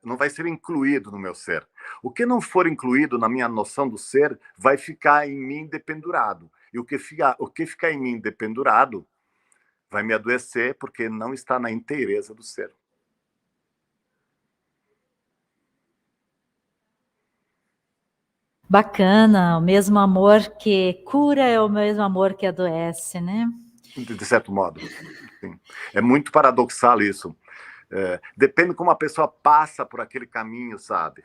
não vai ser incluído no meu ser. O que não for incluído na minha noção do ser vai ficar em mim dependurado. E o que ficar em mim dependurado vai me adoecer porque não está na inteireza do ser. Bacana, o mesmo amor que cura é o mesmo amor que adoece, né? De certo modo, sim. É muito paradoxal isso. Depende como a pessoa passa por aquele caminho, sabe?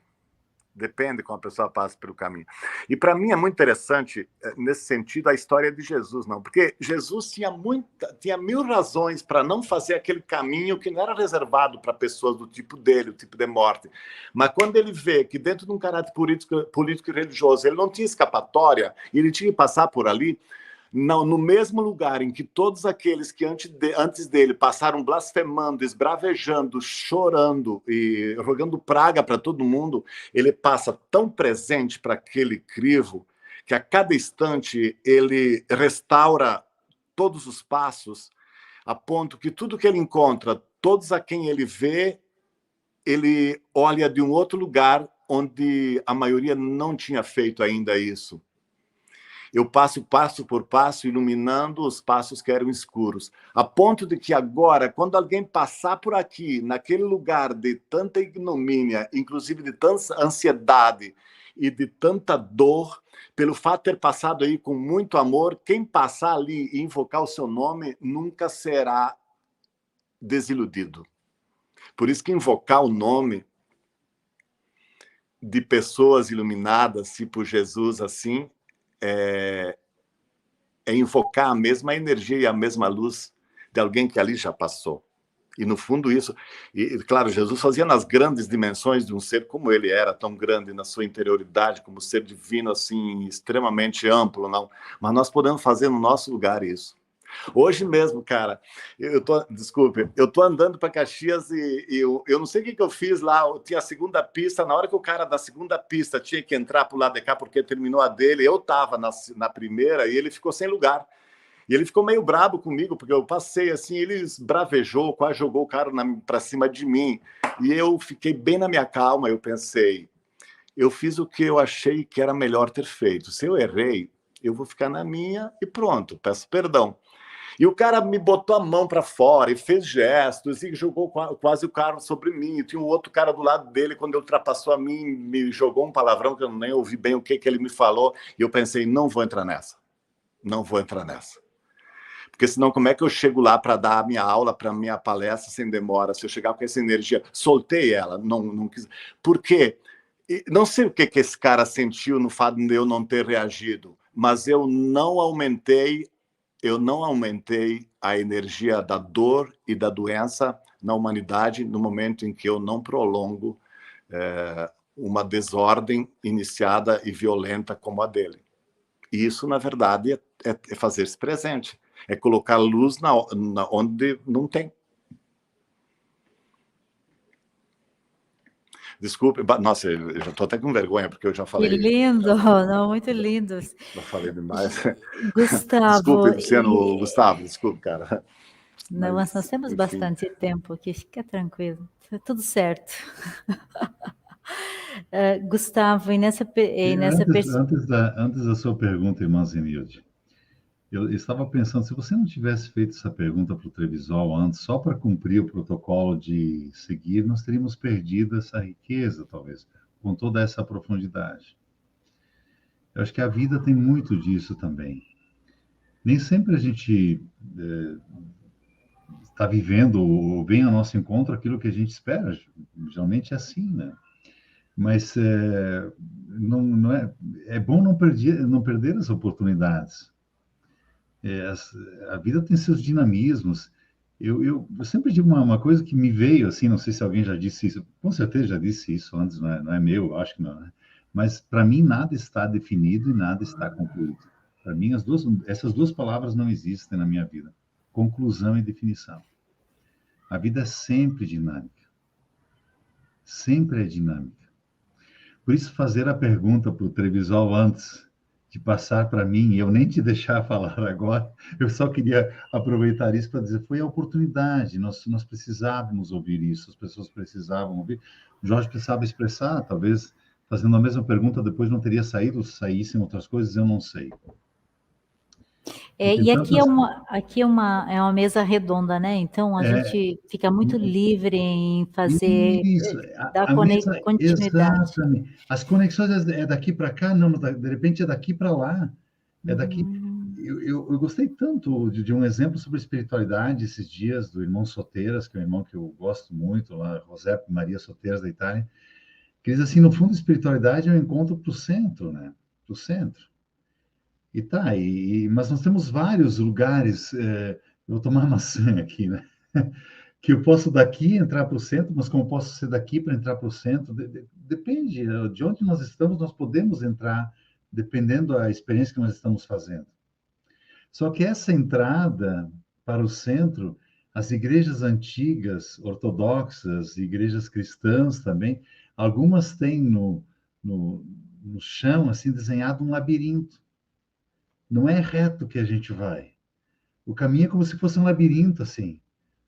Depende como a pessoa passa pelo caminho. E para mim é muito interessante, nesse sentido, a história de Jesus, não? Porque Jesus tinha mil razões para não fazer aquele caminho que não era reservado para pessoas do tipo dele, o tipo de morte. Mas quando ele vê que dentro de um caráter político e religioso ele não tinha escapatória, e ele tinha que passar por ali, não, no mesmo lugar em que todos aqueles que antes dele passaram blasfemando, esbravejando, chorando e rogando praga para todo mundo, ele passa tão presente para aquele crivo que a cada instante ele restaura todos os passos, a ponto que tudo que ele encontra, todos a quem ele vê, ele olha de um outro lugar onde a maioria não tinha feito ainda isso. Eu passo passo por passo, iluminando os passos que eram escuros. A ponto de que agora, quando alguém passar por aqui, naquele lugar de tanta ignomínia, inclusive de tanta ansiedade e de tanta dor, pelo fato de ter passado aí com muito amor, quem passar ali e invocar o seu nome nunca será desiludido. Por isso que invocar o nome de pessoas iluminadas, tipo Jesus, assim, é invocar a mesma energia e a mesma luz de alguém que ali já passou. E, no fundo, isso... E, claro, Jesus fazia nas grandes dimensões de um ser como ele era, tão grande na sua interioridade, como ser divino, assim, extremamente amplo, não. Mas nós podemos fazer no nosso lugar isso. Hoje mesmo, cara, desculpe, eu tô andando para Caxias e eu não sei o que eu fiz lá, eu tinha a segunda pista, na hora que o cara da segunda pista tinha que entrar pro lado de cá porque terminou a dele, eu tava na primeira e ele ficou sem lugar. E ele ficou meio brabo comigo, porque eu passei assim, ele bravejou, quase jogou o cara para cima de mim. E eu fiquei bem na minha calma, eu pensei, eu fiz o que eu achei que era melhor ter feito. Se eu errei, eu vou ficar na minha e pronto, peço perdão. E o cara me botou a mão para fora e fez gestos e jogou quase o carro sobre mim. E tinha um outro cara do lado dele, quando ele ultrapassou a mim, me jogou um palavrão que eu nem ouvi bem o que ele me falou. E eu pensei, não vou entrar nessa. Não vou entrar nessa. Porque senão como é que eu chego lá para dar a minha aula, para a minha palestra sem demora? Se eu chegar com essa energia, soltei ela, não quis. Por quê? Não sei o que esse cara sentiu no fato de eu não ter reagido, mas eu não aumentei a energia da dor e da doença na humanidade no momento em que eu não prolongo uma desordem iniciada e violenta como a dele. E isso, na verdade, é fazer-se presente. É colocar luz onde não tem. Desculpe, nossa, eu já estou até com vergonha, porque eu já falei... Que lindo, não, muito lindo. Já falei demais. Gustavo... Desculpe, Luciano, Gustavo, desculpe, cara. Não, mas nós temos bastante tempo aqui, fica tranquilo, tá tudo certo. Gustavo, e nessa antes da sua pergunta, irmã Zenilde, eu estava pensando, se você não tivesse feito essa pergunta para o Trevisol antes, só para cumprir o protocolo de seguir, nós teríamos perdido essa riqueza, talvez, com toda essa profundidade. Eu acho que a vida tem muito disso também. Nem sempre a gente está vivendo ou vem ao nosso encontro aquilo que a gente espera. Geralmente é assim, né? Mas não é bom não perder as oportunidades. A vida tem seus dinamismos. Eu sempre digo uma coisa que me veio, assim, não sei se alguém já disse isso, com certeza já disse isso antes, não é meu, acho que não, né? Mas para mim nada está definido e nada está concluído. Para mim essas duas palavras não existem na minha vida, conclusão e definição. A vida é sempre dinâmica, sempre é dinâmica. Por isso fazer a pergunta para o Trevisol antes de passar para mim, e eu nem te deixar falar agora, eu só queria aproveitar isso para dizer, foi a oportunidade, nós precisávamos ouvir isso, as pessoas precisavam ouvir, o Jorge precisava expressar, talvez fazendo a mesma pergunta depois não teria saíssem outras coisas, eu não sei. E aqui é uma mesa redonda, né? Então a gente fica muito livre em fazer, dar continuidade. Exatamente. As conexões é daqui para cá, não, de repente é daqui para lá. É daqui. Eu gostei tanto de um exemplo sobre espiritualidade esses dias do irmão Soteiras, que é um irmão que eu gosto muito, lá, José Maria Soteiras da Itália, que diz assim, no fundo, espiritualidade é um encontro para o centro, né? Para o centro. E tá, mas nós temos vários lugares, eu vou tomar maçã aqui, né? Que eu posso daqui entrar para o centro, mas como posso ser daqui para entrar para o centro? Depende de onde nós estamos, nós podemos entrar, dependendo da experiência que nós estamos fazendo. Só que essa entrada para o centro, as igrejas antigas, ortodoxas, igrejas cristãs também, algumas têm no chão, assim, desenhado um labirinto. Não é reto que a gente vai. O caminho é como se fosse um labirinto, assim,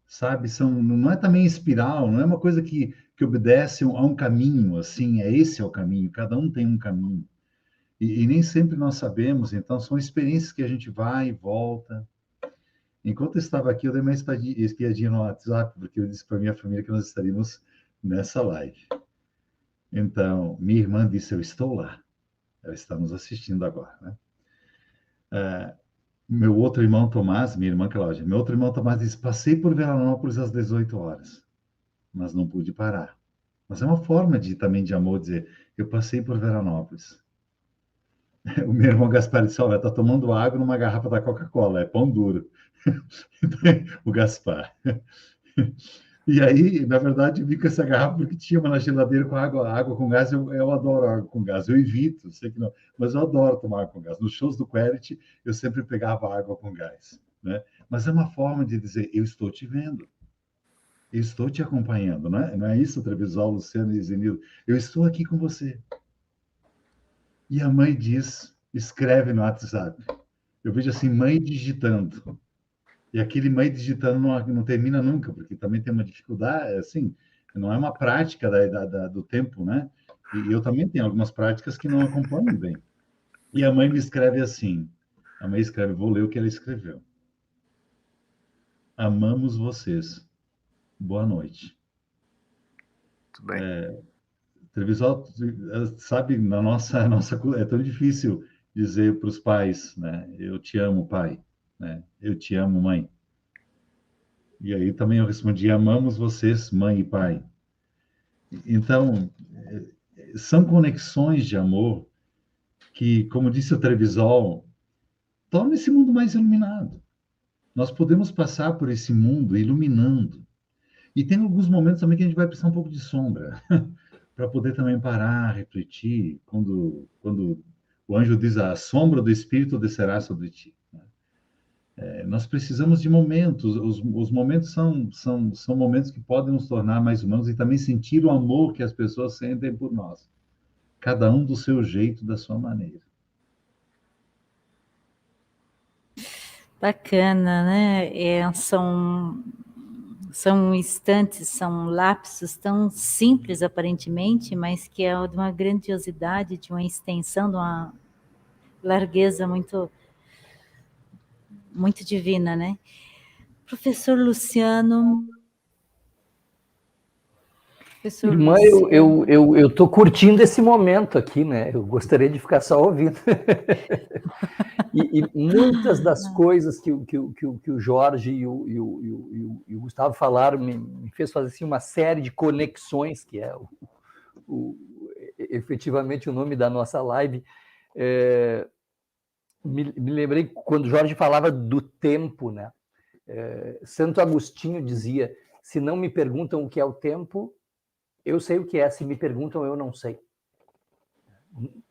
sabe? Não é também espiral, não é uma coisa que obedece a um caminho, assim, esse é o caminho, cada um tem um caminho. E nem sempre nós sabemos, então são experiências que a gente vai e volta. Enquanto eu estava aqui, eu dei uma espiadinha no WhatsApp, porque eu disse para minha família que nós estaríamos nessa live. Então, minha irmã disse, eu estou lá. Ela está nos assistindo agora, né? Meu outro irmão Tomás, minha irmã Cláudia, meu outro irmão Tomás disse, passei por Veranópolis às 18 horas, mas não pude parar. Mas é uma forma também de amor dizer, eu passei por Veranópolis. O meu irmão Gaspar disse, olha, está tomando água numa garrafa da Coca-Cola, é pão duro. O Gaspar. E aí, na verdade, eu vi com essa garrafa porque tinha uma na geladeira com água com gás. Eu adoro água com gás. Eu evito, sei que não, mas eu adoro tomar água com gás. Nos shows do Querit, eu sempre pegava água com gás, né? Mas é uma forma de dizer, eu estou te vendo. Eu estou te acompanhando, não é isso, Trevisol, Luciano e Zenildo? Eu estou aqui com você. E a mãe diz, escreve no WhatsApp. Eu vejo assim, mãe digitando. E aquele mãe digitando não termina nunca, porque também tem uma dificuldade, assim, não é uma prática do tempo, né? E eu também tenho algumas práticas que não acompanham bem. E a mãe me escreve assim, a mãe escreve, vou ler o que ela escreveu. Amamos vocês. Boa noite. Muito bem. Trevisol, sabe, na nossa é tão difícil dizer para os pais, né? Eu te amo, pai, né? Eu te amo, mãe. E aí também eu respondi, amamos vocês, mãe e pai. Então, são conexões de amor que, como disse o Trevisol, tornam esse mundo mais iluminado. Nós podemos passar por esse mundo iluminando. E tem alguns momentos também que a gente vai precisar um pouco de sombra, para poder também parar, refletir, quando o anjo diz, a sombra do Espírito descerá sobre ti. Nós precisamos de momentos, os momentos são momentos que podem nos tornar mais humanos e também sentir o amor que as pessoas sentem por nós. Cada um do seu jeito, da sua maneira. Bacana, né? São instantes, são lapsos tão simples aparentemente, mas que é de uma grandiosidade, de uma extensão, de uma largueza muito divina, né? Professor Luciano. Irmã, eu estou curtindo esse momento aqui, né? Eu gostaria de ficar só ouvindo. E muitas das coisas que o Jorge e o Gustavo falaram me fez fazer assim, uma série de conexões, que é efetivamente o nome da nossa live. Me lembrei quando o Jorge falava do tempo, né? Santo Agostinho dizia, se não me perguntam o que é o tempo, eu sei o que é, se me perguntam, eu não sei.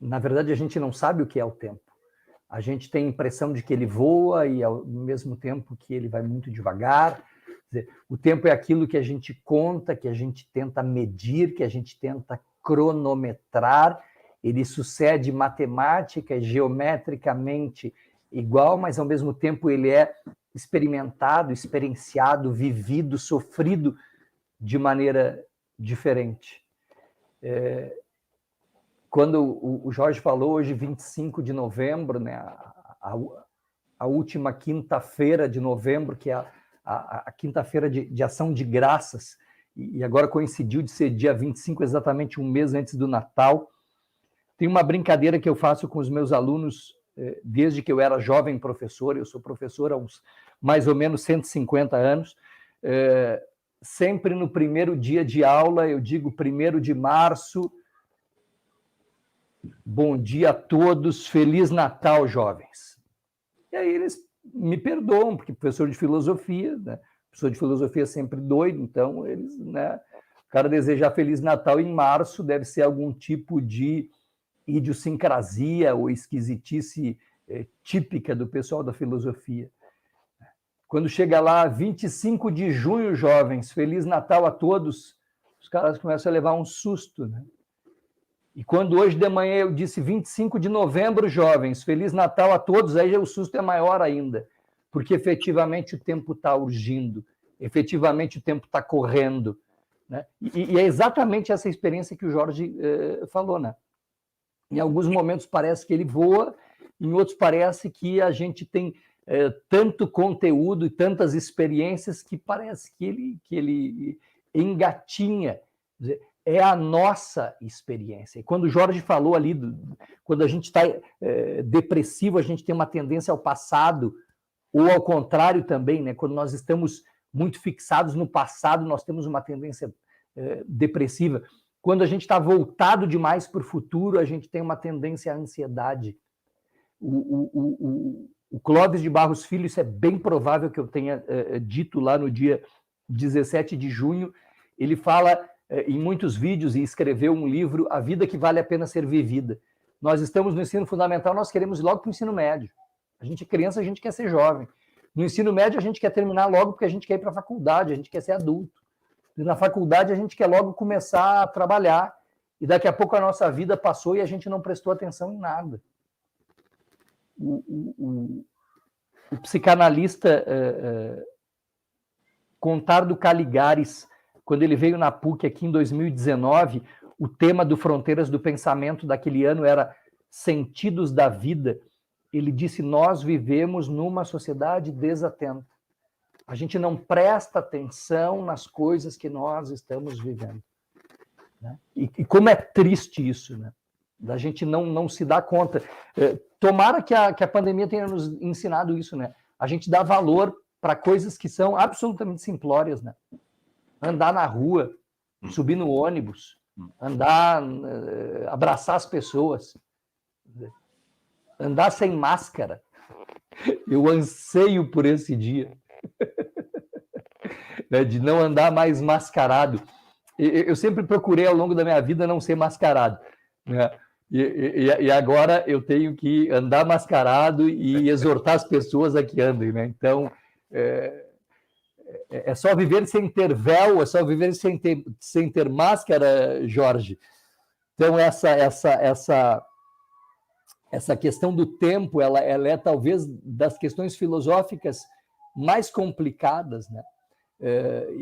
Na verdade, a gente não sabe o que é o tempo. A gente tem a impressão de que ele voa e, ao mesmo tempo, que ele vai muito devagar. Quer dizer, o tempo é aquilo que a gente conta, que a gente tenta medir, que a gente tenta cronometrar. Ele sucede matemática e geometricamente igual, mas, ao mesmo tempo, ele é experimentado, experienciado, vivido, sofrido de maneira diferente. Quando o Jorge falou hoje, 25 de novembro, né, a última quinta-feira de novembro, que é a quinta-feira de ação de graças, e agora coincidiu de ser dia 25, exatamente um mês antes do Natal. Tem uma brincadeira que eu faço com os meus alunos desde que eu era jovem professor, eu sou professor há uns mais ou menos 150 anos, sempre no primeiro dia de aula, eu digo 1º de março, bom dia a todos, Feliz Natal, jovens. E aí eles me perdoam, porque professor de filosofia, né? Professor de filosofia é sempre doido, então eles, né? O cara desejar Feliz Natal em março deve ser algum tipo de idiosincrasia ou esquisitice típica do pessoal da filosofia. Quando chega lá, 25 de junho, jovens, Feliz Natal a todos, os caras começam a levar um susto, né? E quando hoje de manhã eu disse 25 de novembro, jovens, Feliz Natal a todos, aí o susto é maior ainda, porque efetivamente o tempo está urgindo, efetivamente o tempo está correndo, né? E é exatamente essa experiência que o Jorge falou, né? Em alguns momentos parece que ele voa, em outros parece que a gente tem tanto conteúdo e tantas experiências que parece que ele engatinha. é a nossa experiência. E quando o Jorge falou ali, quando a gente está depressivo, a gente tem uma tendência ao passado, ou ao contrário também, né? Quando nós estamos muito fixados no passado, nós temos uma tendência depressiva. Quando a gente está voltado demais para o futuro, a gente tem uma tendência à ansiedade. O Clóvis de Barros Filho, isso é bem provável que eu tenha dito lá no dia 17 de junho, ele fala em muitos vídeos e escreveu um livro, A Vida que Vale a Pena Ser Vivida. Nós estamos no ensino fundamental, nós queremos ir logo para o ensino médio. A gente é criança, a gente quer ser jovem. No ensino médio, a gente quer terminar logo porque a gente quer ir para a faculdade, a gente quer ser adulto. E na faculdade, a gente quer logo começar a trabalhar. E daqui a pouco a nossa vida passou e a gente não prestou atenção em nada. O psicanalista Contardo Caligares, quando ele veio na PUC aqui em 2019, o tema do Fronteiras do Pensamento daquele ano era Sentidos da Vida. Ele disse, nós vivemos numa sociedade desatenta. A gente não presta atenção nas coisas que nós estamos vivendo. Né? E como é triste isso, né? Da gente não se dar conta. Tomara que a pandemia tenha nos ensinado isso, né? A gente dá valor para coisas que são absolutamente simplórias, né? Andar na rua, subir no ônibus, andar, abraçar as pessoas, andar sem máscara. Eu anseio por esse dia, né? De não andar mais mascarado. Eu sempre procurei ao longo da minha vida não ser mascarado, né? E agora eu tenho que andar mascarado e exortar as pessoas a que andem, né? Então, é só viver sem ter véu, é só viver sem ter máscara, Jorge. Então, essa questão do tempo, ela é talvez das questões filosóficas mais complicadas, né?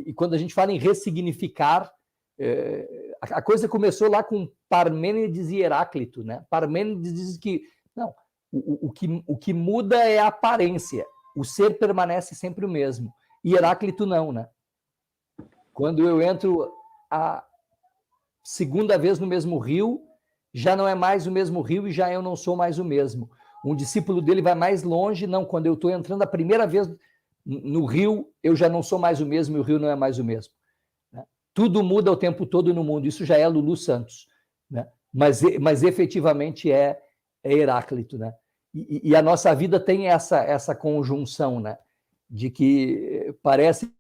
E quando a gente fala em ressignificar, a coisa começou lá com Parmênides e Heráclito, né? Parmênides diz que não, o que muda é a aparência, o ser permanece sempre o mesmo. E Heráclito não, né? Quando eu entro a segunda vez no mesmo rio, já não é mais o mesmo rio e já eu não sou mais o mesmo. Um discípulo dele vai mais longe, não, quando eu estou entrando a primeira vez no rio, eu já não sou mais o mesmo e o rio não é mais o mesmo. Tudo muda o tempo todo no mundo, isso já é Lulu Santos, né? Mas efetivamente é Heráclito, né? E a nossa vida tem essa conjunção, né? De que parece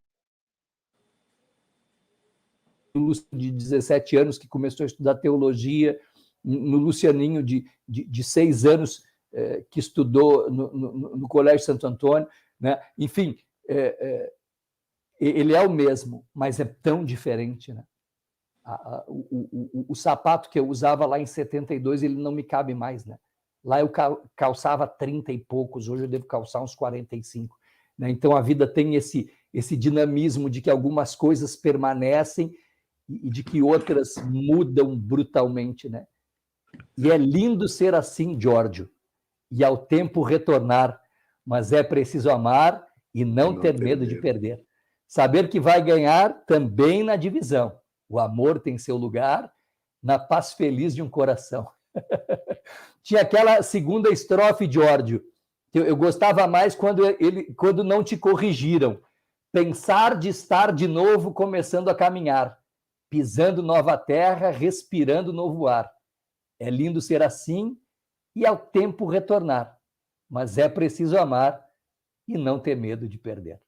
de 17 anos que começou a estudar teologia, no Lucianinho de 6 anos que estudou no Colégio Santo Antônio, né? Enfim, ele é o mesmo, mas é tão diferente, né? O sapato que eu usava lá em 72, ele não me cabe mais, né? Lá eu calçava 30 e poucos, hoje eu devo calçar uns 45. Né? Então a vida tem esse dinamismo de que algumas coisas permanecem e de que outras mudam brutalmente, né? E é lindo ser assim, Giorgio, e ao tempo retornar, mas é preciso amar e não ter medo de perder. Saber que vai ganhar também na divisão. O amor tem seu lugar na paz feliz de um coração. Tinha aquela segunda estrofe, Giorgio, que eu gostava mais quando não te corrigiram. Pensar de estar de novo começando a caminhar, pisando nova terra, respirando novo ar. É lindo ser assim e ao tempo retornar, mas é preciso amar e não ter medo de perder.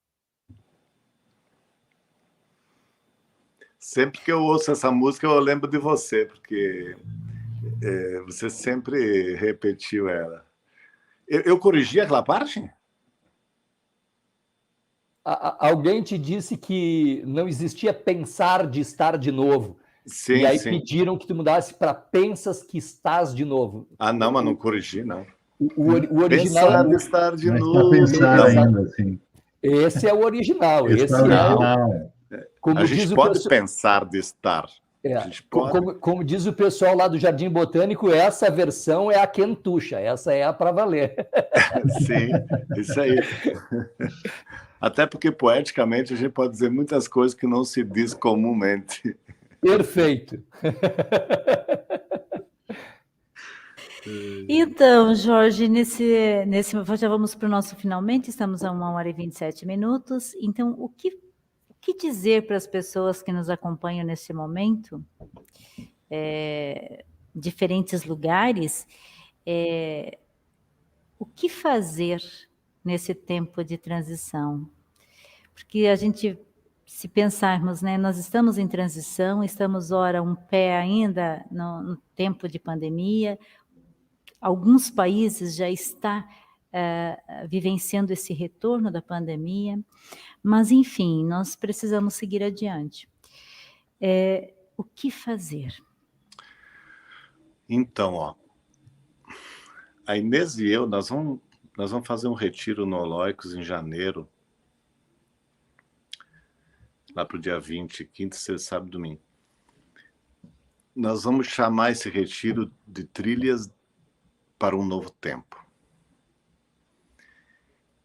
Sempre que eu ouço essa música, eu lembro de você, porque você sempre repetiu ela. Eu corrigi aquela parte? Alguém te disse que não existia pensar de estar de novo. Sim, e aí pediram que tu mudasse para pensas que estás de novo. Ah, não, mas não corrigi, não. O original pensar de estar de novo. Pensar ainda, assim. Esse é o original. Esse é como a gente pode pensar de estar. Como diz o pessoal lá do Jardim Botânico, essa versão é a quentucha, essa é a para valer. Sim, isso aí. Até porque, poeticamente, a gente pode dizer muitas coisas que não se diz comumente. Perfeito. Então, Jorge, já vamos para o nosso finalmente, estamos a 1 hora e 27 minutos. Então, o que dizer para as pessoas que nos acompanham nesse momento, diferentes lugares, o que fazer nesse tempo de transição? Porque a gente, se pensarmos, né, nós estamos em transição, estamos, ora, um pé ainda no tempo de pandemia. Alguns países já estão vivenciando esse retorno da pandemia, mas, enfim, nós precisamos seguir adiante. O que fazer? Então, a Inês e eu, nós vamos fazer um retiro no Holóicos em janeiro, lá para o dia 20, quinta, sexta, sábado e domingo. Nós vamos chamar esse retiro de Trilhas para um Novo Tempo.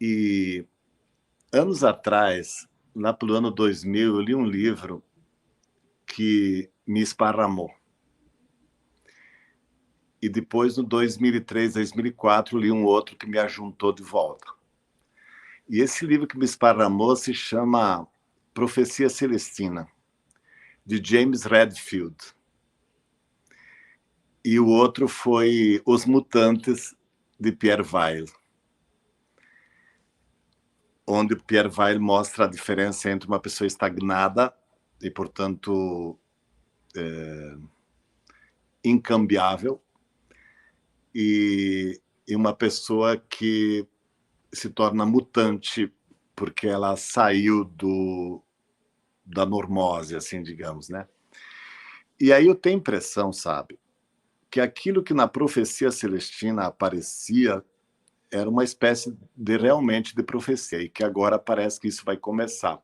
E anos atrás, lá pelo ano 2000, eu li um livro que me esparramou. E depois, no 2003, 2004, li um outro que me ajuntou de volta. E esse livro que me esparramou se chama Profecia Celestina, de James Redfield. E o outro foi Os Mutantes, de Pierre Weil, onde Pierre Weil mostra a diferença entre uma pessoa estagnada e, portanto, incambiável, e uma pessoa que se torna mutante porque ela saiu da normose, assim, digamos, né? E aí eu tenho a impressão, sabe, que aquilo que na profecia celestina aparecia era uma espécie realmente de profecia, e que agora parece que isso vai começar.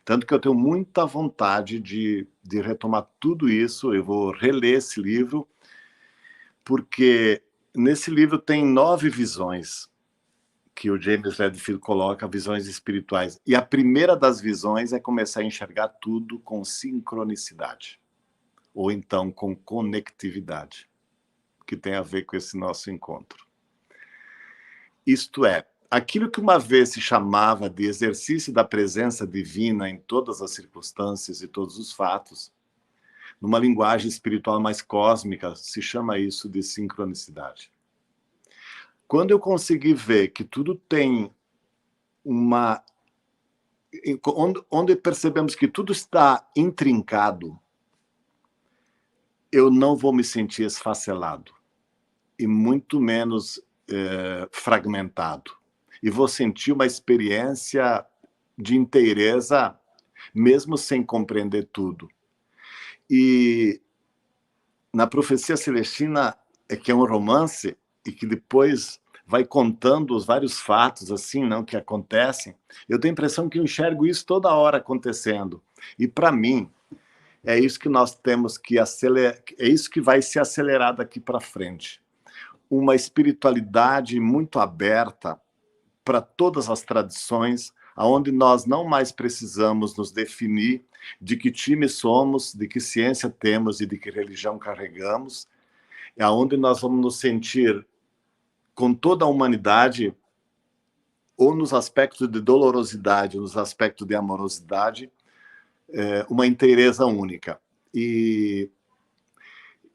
Tanto que eu tenho muita vontade de retomar tudo isso. Eu vou reler esse livro, porque nesse livro tem 9 visões que o James Redfield coloca, visões espirituais. E a primeira das visões é começar a enxergar tudo com sincronicidade, ou então com conectividade, que tem a ver com esse nosso encontro. Isto é, aquilo que uma vez se chamava de exercício da presença divina em todas as circunstâncias e todos os fatos, numa linguagem espiritual mais cósmica, se chama isso de sincronicidade. Quando eu consegui ver que tudo tem uma... Onde percebemos que tudo está intrincado, eu não vou me sentir esfacelado, e muito menos fragmentado. E vou sentir uma experiência de inteireza, mesmo sem compreender tudo. E na Profecia Celestina, que é um romance, e que depois vai contando os vários fatos assim, não, que acontecem, eu tenho a impressão que eu enxergo isso toda hora acontecendo. E para mim, é isso que nós temos que acelerar, é isso que vai se acelerar daqui para frente. Uma espiritualidade muito aberta para todas as tradições, onde nós não mais precisamos nos definir de que time somos, de que ciência temos e de que religião carregamos, é onde nós vamos nos sentir com toda a humanidade, ou nos aspectos de dolorosidade, ou nos aspectos de amorosidade, uma inteireza única. E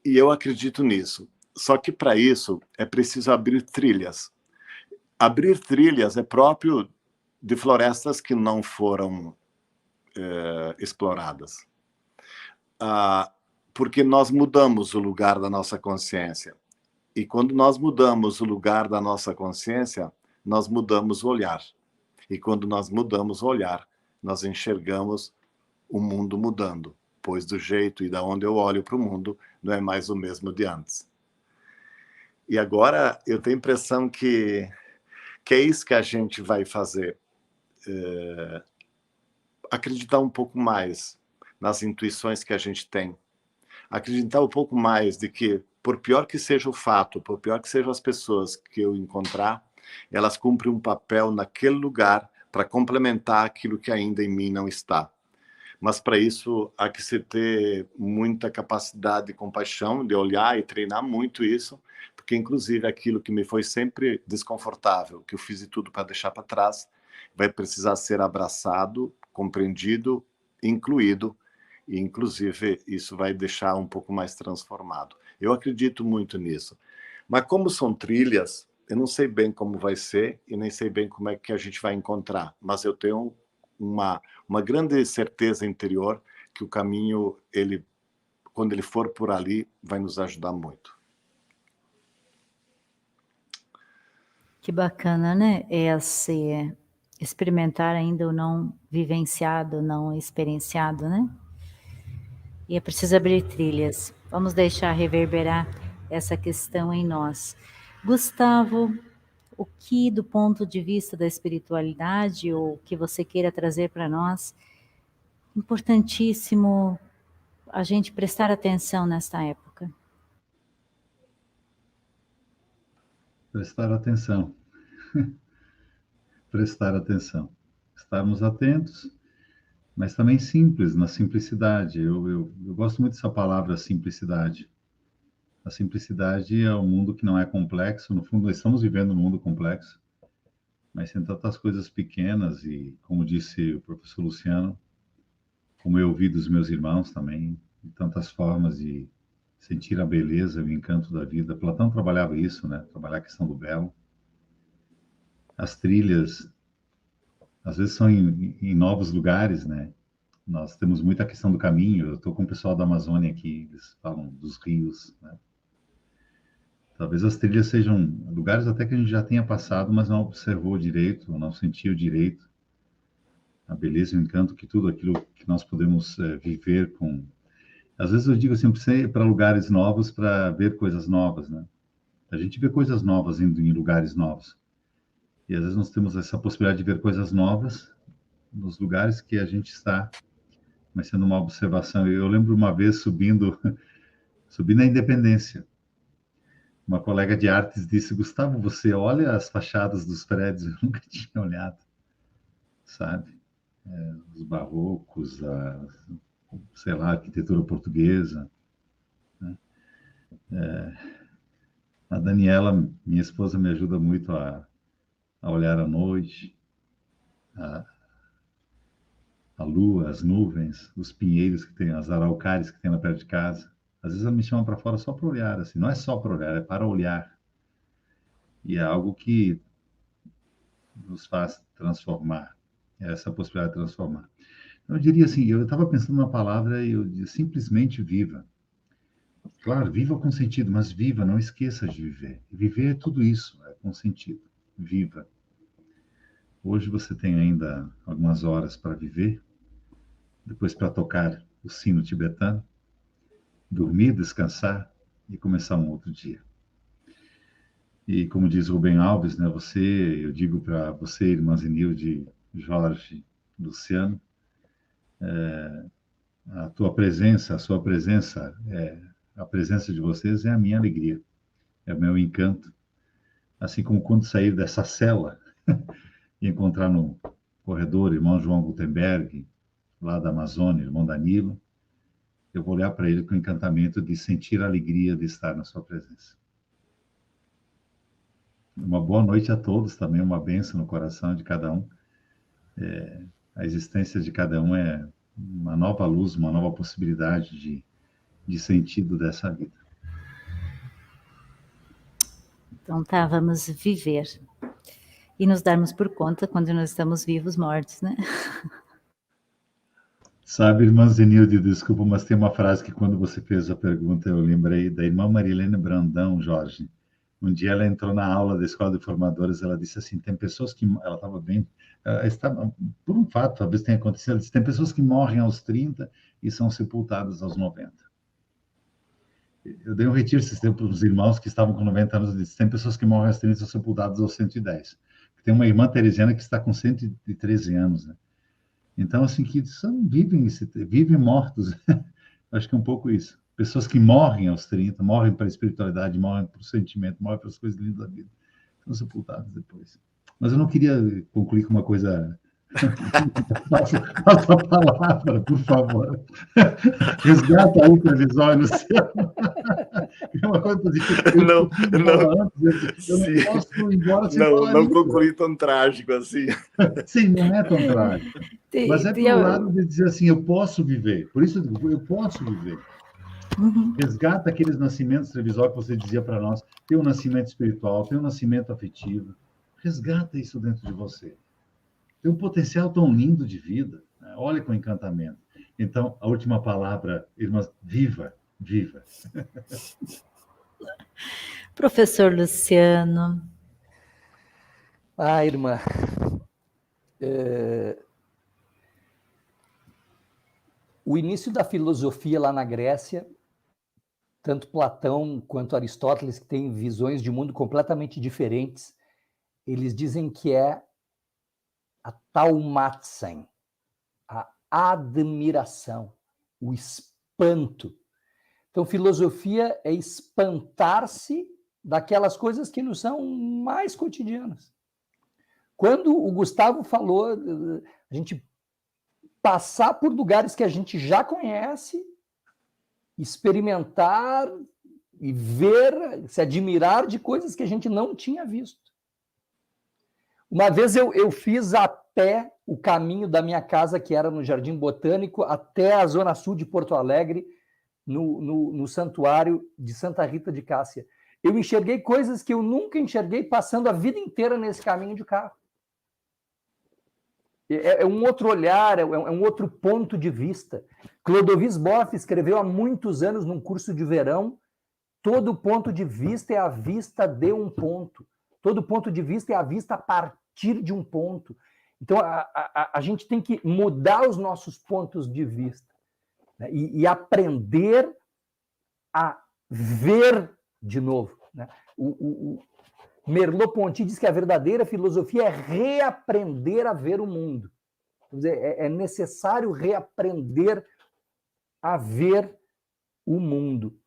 eu acredito nisso. Só que para isso é preciso abrir trilhas. Abrir trilhas é próprio de florestas que não foram exploradas. Porque nós mudamos o lugar da nossa consciência. E quando nós mudamos o lugar da nossa consciência, nós mudamos o olhar. E quando nós mudamos o olhar, nós enxergamos o mundo mudando, pois do jeito e da onde eu olho para o mundo não é mais o mesmo de antes. E agora eu tenho a impressão que é isso que a gente vai fazer. Acreditar um pouco mais nas intuições que a gente tem. Acreditar um pouco mais de que, por pior que seja o fato, por pior que sejam as pessoas que eu encontrar, elas cumprem um papel naquele lugar para complementar aquilo que ainda em mim não está. mas para isso há que se ter muita capacidade de compaixão, de olhar e treinar muito isso, porque inclusive aquilo que me foi sempre desconfortável, que eu fiz de tudo para deixar para trás, vai precisar ser abraçado, compreendido, incluído, e inclusive isso vai deixar um pouco mais transformado. Eu acredito muito nisso. Mas como são trilhas, eu não sei bem como vai ser e nem sei bem como é que a gente vai encontrar, mas eu tenho uma grande certeza interior que o caminho, quando ele for por ali, vai nos ajudar muito. Que bacana, né? Experimentar ainda o não vivenciado, não experienciado, né? E é preciso abrir trilhas. Vamos deixar reverberar essa questão em nós. Gustavo, o que, do ponto de vista da espiritualidade, ou que você queira trazer para nós, importantíssimo a gente prestar atenção nesta época? Prestar atenção. Prestar atenção. Estarmos atentos, mas também simples, na simplicidade. Eu gosto muito dessa palavra, simplicidade. A simplicidade é um mundo que não é complexo. No fundo, nós estamos vivendo num mundo complexo, mas tem tantas coisas pequenas e, como disse o professor Luciano, como eu ouvi dos meus irmãos também, de tantas formas de sentir a beleza, o encanto da vida. Platão trabalhava isso, né? Trabalhar a questão do belo. As trilhas, às vezes, são em novos lugares, né? Nós temos muita questão do caminho. Eu estou com o pessoal da Amazônia aqui, eles falam dos rios, né? Talvez as trilhas sejam lugares até que a gente já tenha passado, mas não observou direito, não sentiu direito a beleza e o encanto que tudo aquilo que nós podemos viver com. Às vezes eu digo assim, precisa ir para lugares novos para ver coisas novas, né? A gente vê coisas novas indo em lugares novos. E às vezes nós temos essa possibilidade de ver coisas novas nos lugares que a gente está, mas sendo uma observação. Eu lembro uma vez subindo na Independência. Uma colega de artes disse: Gustavo, você olha as fachadas dos prédios? Eu nunca tinha olhado, sabe? Os barrocos, sei lá, a arquitetura portuguesa, né? A Daniela, minha esposa, me ajuda muito a olhar a noite, a lua, as nuvens, os pinheiros que tem, as araucárias que tem lá perto de casa. Às vezes ela me chama para fora só para olhar, assim. Não é só para olhar, é para olhar. E é algo que nos faz transformar, essa possibilidade de transformar. Eu diria assim, eu estava pensando na palavra e eu disse, simplesmente viva. Claro, viva com sentido, mas viva, não esqueça de viver. Viver é tudo isso, é com sentido. Viva. Hoje você tem ainda algumas horas para viver, depois para tocar o sino tibetano, dormir, descansar e começar um outro dia. E como diz Rubem Alves, né, eu digo para você, irmã Zenilde, Jorge, Luciano, a sua presença, a presença de vocês é a minha alegria, é o meu encanto. Assim como quando sair dessa cela e encontrar no corredor o irmão João Gutenberg, lá da Amazônia, irmão Danilo, eu vou olhar para ele com o encantamento de sentir a alegria de estar na sua presença. Uma boa noite a todos também, uma bênção no coração de cada um. A existência de cada um é uma nova luz, uma nova possibilidade de sentido dessa vida. Então tá, vamos viver. E nos darmos por conta quando nós estamos vivos, mortos, né? Sabe, irmã Zenilde, desculpa, mas tem uma frase que quando você fez a pergunta eu lembrei da irmã Marilene Brandão, Jorge. Um dia ela entrou na aula da Escola de Formadores, ela disse assim, tem pessoas que... Ela estava bem... por um fato, talvez tenha acontecido, ela disse, tem pessoas que morrem aos 30 e são sepultadas aos 90. Eu dei um retiro esses tempos para os irmãos que estavam com 90 anos, eu disse, tem pessoas que morrem aos 30 e são sepultadas aos 110. Tem uma irmã teresiana que está com 113 anos, né? Então, assim, que vivem mortos. Acho que é um pouco isso. Pessoas que morrem aos 30, morrem para a espiritualidade, morrem para o sentimento, morrem para as coisas lindas da vida. São sepultadas depois. Mas eu não queria concluir com uma coisa Passa a palavra, por favor. Resgata aí o previsório no céu. É uma coisa positiva. Eu não posso ir embora sem não, falar não isso. concluí tão trágico assim. Sim, não é tão trágico. Mas é pelo lado de dizer assim, eu posso viver. Por isso eu digo, eu posso viver. Resgata aqueles nascimentos previsórios que você dizia para nós. Tem um nascimento espiritual, tem um nascimento afetivo. Resgata isso dentro de você. Tem um potencial tão lindo de vida. Né? Olha com encantamento. Então, a última palavra, irmãs, viva, viva. Professor Luciano. Irmã, o início da filosofia lá na Grécia, tanto Platão quanto Aristóteles, que têm visões de mundo completamente diferentes, eles dizem que é a taumatsen, a admiração, o espanto. Então, filosofia é espantar-se daquelas coisas que nos são mais cotidianas. Quando o Gustavo falou, a gente passar por lugares que a gente já conhece, experimentar e ver, se admirar de coisas que a gente não tinha visto. Uma vez eu fiz a pé o caminho da minha casa, que era no Jardim Botânico, até a zona sul de Porto Alegre, no santuário de Santa Rita de Cássia. Eu enxerguei coisas que eu nunca enxerguei passando a vida inteira nesse caminho de carro. É um outro olhar, é um outro ponto de vista. Clodovis Boff escreveu há muitos anos, num curso de verão, todo ponto de vista é a vista de um ponto. Todo ponto de vista é a vista a partir de um ponto. Então, a gente tem que mudar os nossos pontos de vista, né? E aprender a ver de novo, né? O Merleau-Ponty diz que a verdadeira filosofia é reaprender a ver o mundo. Quer dizer, é necessário reaprender a ver o mundo.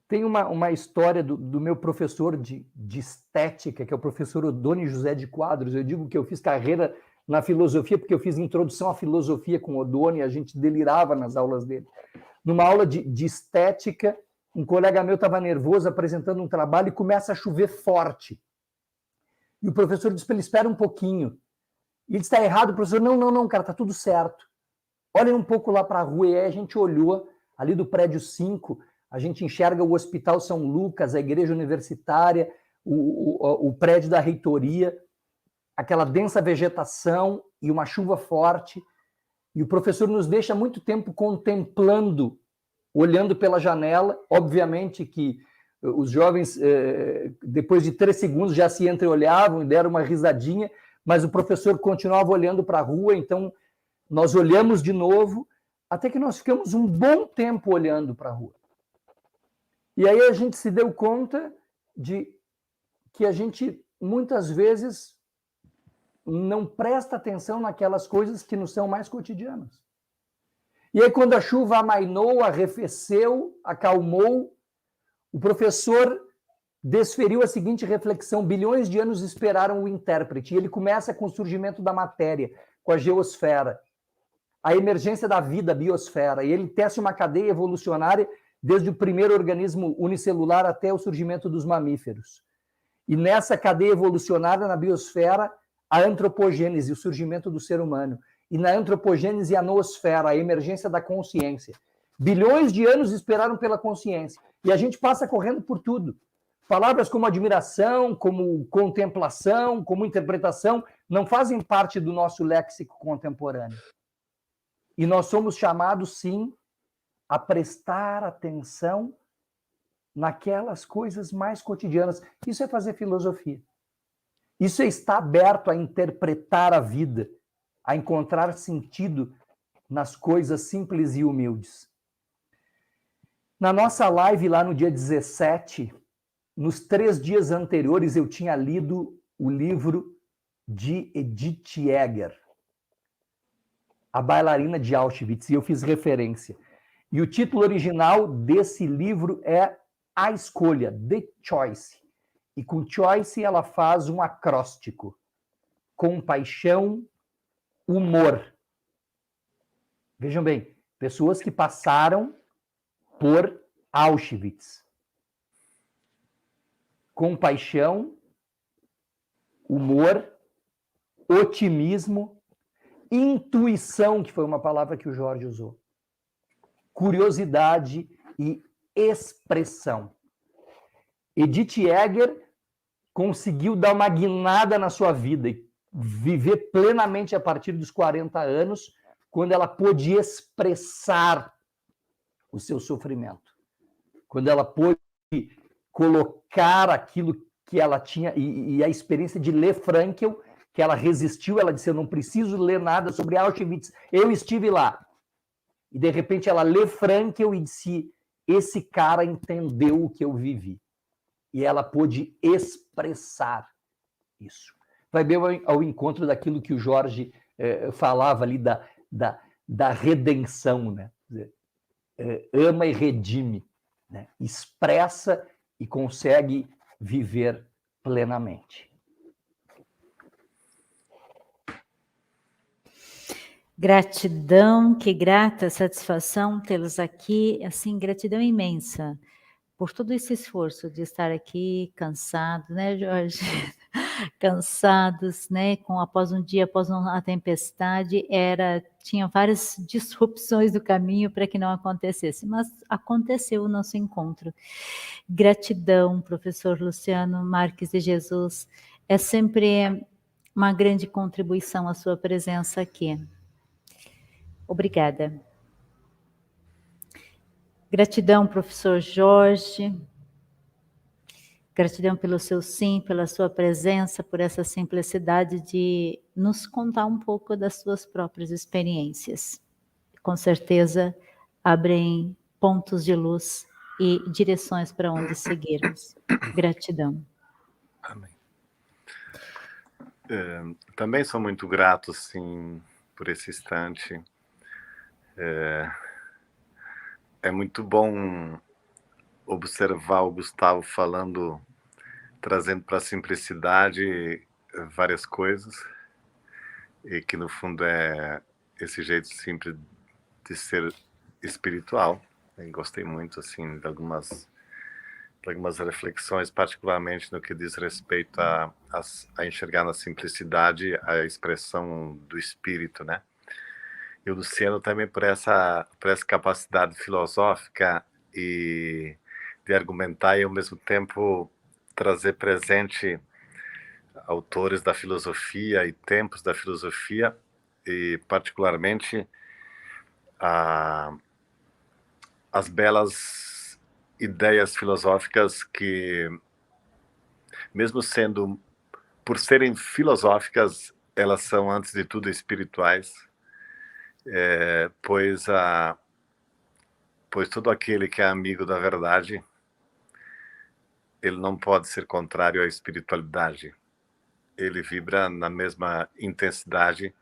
Tem uma história do meu professor de estética, que é o professor Odoni José de Quadros. Eu digo que eu fiz carreira na filosofia porque eu fiz introdução à filosofia com Odoni, a gente delirava nas aulas dele. Numa aula de estética, um colega meu estava nervoso apresentando um trabalho e começa a chover forte. E o professor disse para ele, espera um pouquinho. E ele disse, está errado, professor. Não, cara, está tudo certo. Olhem um pouco lá para a rua. E aí a gente olhou, ali do prédio 5, a gente enxerga o Hospital São Lucas, a igreja universitária, o prédio da reitoria, aquela densa vegetação e uma chuva forte. E o professor nos deixa muito tempo contemplando, olhando pela janela. Obviamente que os jovens, depois de 3 segundos, já se entreolhavam e deram uma risadinha, mas o professor continuava olhando para a rua, então nós olhamos de novo, até que nós ficamos um bom tempo olhando para a rua. E aí a gente se deu conta de que a gente, muitas vezes, não presta atenção naquelas coisas que nos são mais cotidianas. E aí, quando a chuva amainou, arrefeceu, acalmou, o professor desferiu a seguinte reflexão: bilhões de anos esperaram o intérprete. E ele começa com o surgimento da matéria, com a geosfera, a emergência da vida, a biosfera. E ele tece uma cadeia evolucionária desde o primeiro organismo unicelular até o surgimento dos mamíferos. E nessa cadeia evolucionária, na biosfera, a antropogênese, o surgimento do ser humano. E na antropogênese, a noosfera, a emergência da consciência. Bilhões de anos esperaram pela consciência. E a gente passa correndo por tudo. Palavras como admiração, como contemplação, como interpretação, não fazem parte do nosso léxico contemporâneo. E nós somos chamados, sim, a prestar atenção naquelas coisas mais cotidianas. Isso é fazer filosofia. Isso é estar aberto a interpretar a vida, a encontrar sentido nas coisas simples e humildes. Na nossa live lá no dia 17, nos 3 dias anteriores, eu tinha lido o livro de Edith Eger, A Bailarina de Auschwitz, e eu fiz referência. E o título original desse livro é A Escolha, The Choice. E com choice ela faz um acróstico. compaixão, humor. Vejam bem, pessoas que passaram por Auschwitz. Compaixão, humor, otimismo, intuição, que foi uma palavra que o Jorge usou, curiosidade e expressão. Edith Eger conseguiu dar uma guinada na sua vida e viver plenamente a partir dos 40 anos, quando ela pôde expressar o seu sofrimento. Quando ela pôde colocar aquilo que ela tinha, e a experiência de ler Frankl, que ela resistiu, ela disse, eu não preciso ler nada sobre Auschwitz, eu estive lá. E, de repente, ela lê Frankl e disse, esse cara entendeu o que eu vivi. E ela pôde expressar isso. Vai bem ao encontro daquilo que o Jorge falava ali da redenção, né? Ama e redime, né? Expressa e consegue viver plenamente. Gratidão, que grata satisfação tê-los aqui, assim, gratidão imensa por todo esse esforço de estar aqui cansado, né, Jorge? Cansados, né, após um dia, após uma tempestade, tinha várias disrupções do caminho para que não acontecesse, mas aconteceu o nosso encontro. Gratidão, professor Luciano Marques de Jesus, é sempre uma grande contribuição a sua presença aqui. Obrigada. Gratidão, professor Jorge. Gratidão pelo seu sim, pela sua presença, por essa simplicidade de nos contar um pouco das suas próprias experiências. Com certeza, abrem pontos de luz e direções para onde seguirmos. Gratidão. Amém. Também sou muito grato, sim, por esse instante. É muito bom observar o Gustavo falando, trazendo para a simplicidade várias coisas, e que no fundo é esse jeito simples de ser espiritual. Eu gostei muito assim de algumas reflexões, particularmente no que diz respeito a enxergar na simplicidade a expressão do espírito, né? E o Luciano também por essa capacidade filosófica e de argumentar e ao mesmo tempo trazer presente autores da filosofia e tempos da filosofia, e particularmente as belas ideias filosóficas que, mesmo por serem filosóficas, elas são antes de tudo espirituais, pois todo aquele que é amigo da verdade, ele não pode ser contrário à espiritualidade. Ele vibra na mesma intensidade,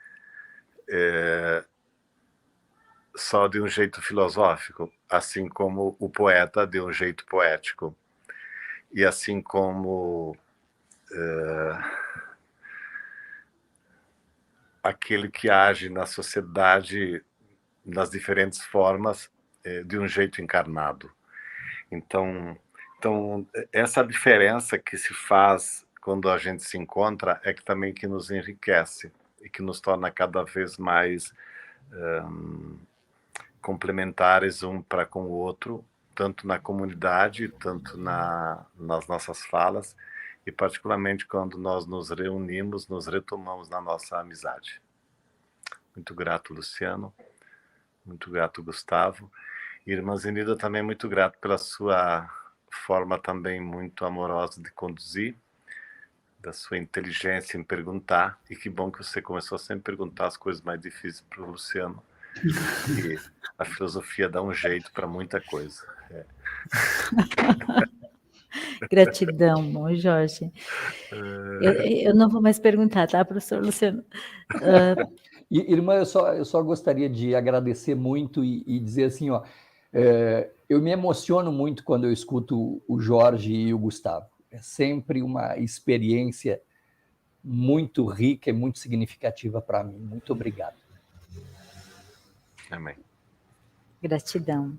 só de um jeito filosófico, assim como o poeta de um jeito poético. E assim como aquele que age na sociedade nas diferentes formas, de um jeito encarnado. Então, essa diferença que se faz quando a gente se encontra é que também que nos enriquece e que nos torna cada vez mais complementares um para com o outro, tanto na comunidade, tanto nas nossas falas, e particularmente quando nós nos reunimos, nos retomamos na nossa amizade. Muito grato, Luciano. Muito grato, Gustavo. Irmã Zenilda, também muito grato pela sua forma também muito amorosa de conduzir, da sua inteligência em perguntar, e que bom que você começou a sempre perguntar as coisas mais difíceis para o Luciano. E a filosofia dá um jeito para muita coisa. Gratidão, bom, Jorge. Eu não vou mais perguntar, tá, professor Luciano? Irmã, eu só gostaria de agradecer muito e dizer assim, ó, eu me emociono muito quando eu escuto o Jorge e o Gustavo. É sempre uma experiência muito rica e muito significativa para mim. Muito obrigado. Amém. Gratidão.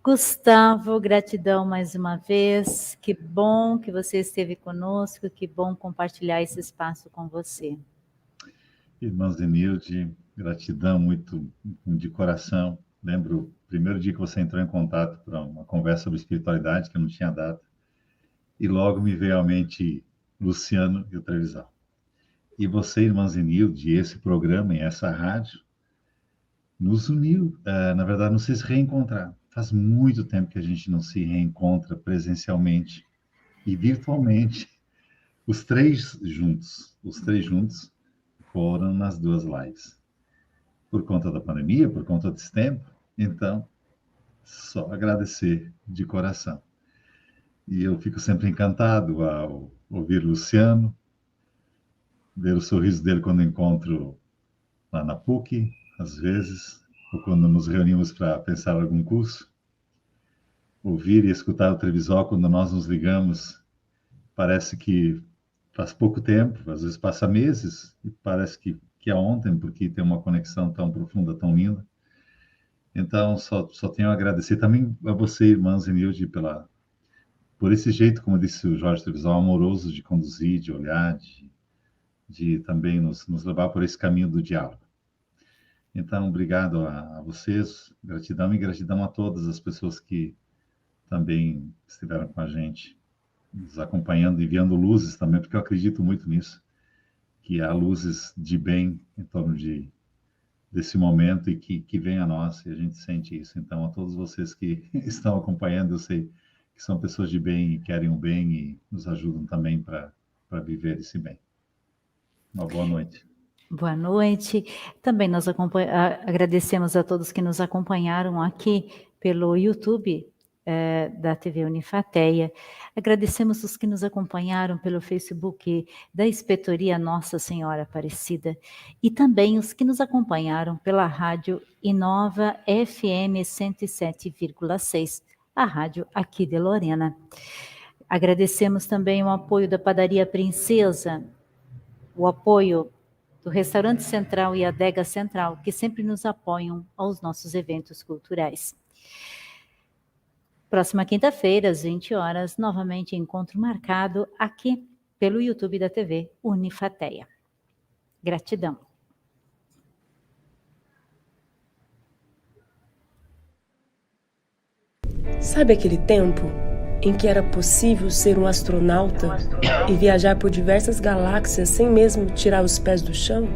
Gustavo, gratidão mais uma vez. Que bom que você esteve conosco, que bom compartilhar esse espaço com você. Irmã Zenilde, gratidão muito de coração. Lembro o primeiro dia que você entrou em contato para uma conversa sobre espiritualidade, que eu não tinha data, e logo me veio à mente Luciano e o Trevisan. E você, irmã Zenilde, esse programa e essa rádio nos uniu, na verdade, nos fez reencontrar. Faz muito tempo que a gente não se reencontra presencialmente e virtualmente. Os três juntos foram nas 2 lives. Por conta da pandemia, por conta desse tempo, então, só agradecer de coração. E eu fico sempre encantado ao ouvir Luciano, ver o sorriso dele quando encontro lá na PUC, às vezes, ou quando nos reunimos para pensar em algum curso. Ouvir e escutar o Trevisan quando nós nos ligamos, parece que faz pouco tempo, às vezes passa meses, e parece que é ontem, porque tem uma conexão tão profunda, tão linda. Então, só tenho a agradecer também a você, irmã Zenilde, por esse jeito, como disse o Jorge Trevisan, amoroso de conduzir, de olhar, de também nos levar por esse caminho do diálogo. Então, obrigado a vocês, gratidão, e gratidão a todas as pessoas que também estiveram com a gente, nos acompanhando, enviando luzes também, porque eu acredito muito nisso, que há luzes de bem em torno desse momento e que vem a nós, e a gente sente isso. Então, a todos vocês que estão acompanhando, eu sei que são pessoas de bem e querem o bem e nos ajudam também para viver esse bem. Uma boa noite. Boa noite. Também nós agradecemos a todos que nos acompanharam aqui pelo YouTube da TV Unifateia. Agradecemos os que nos acompanharam pelo Facebook da Inspetoria Nossa Senhora Aparecida e também os que nos acompanharam pela rádio Inova FM 107,6, a rádio aqui de Lorena. Agradecemos também o apoio da Padaria Princesa, o apoio do Restaurante Central e Adega Central, que sempre nos apoiam aos nossos eventos culturais. Próxima quinta-feira, às 20 horas, novamente encontro marcado aqui pelo YouTube da TV Unifateia. Gratidão. Sabe aquele tempo em que era possível ser um astronauta e viajar por diversas galáxias sem mesmo tirar os pés do chão?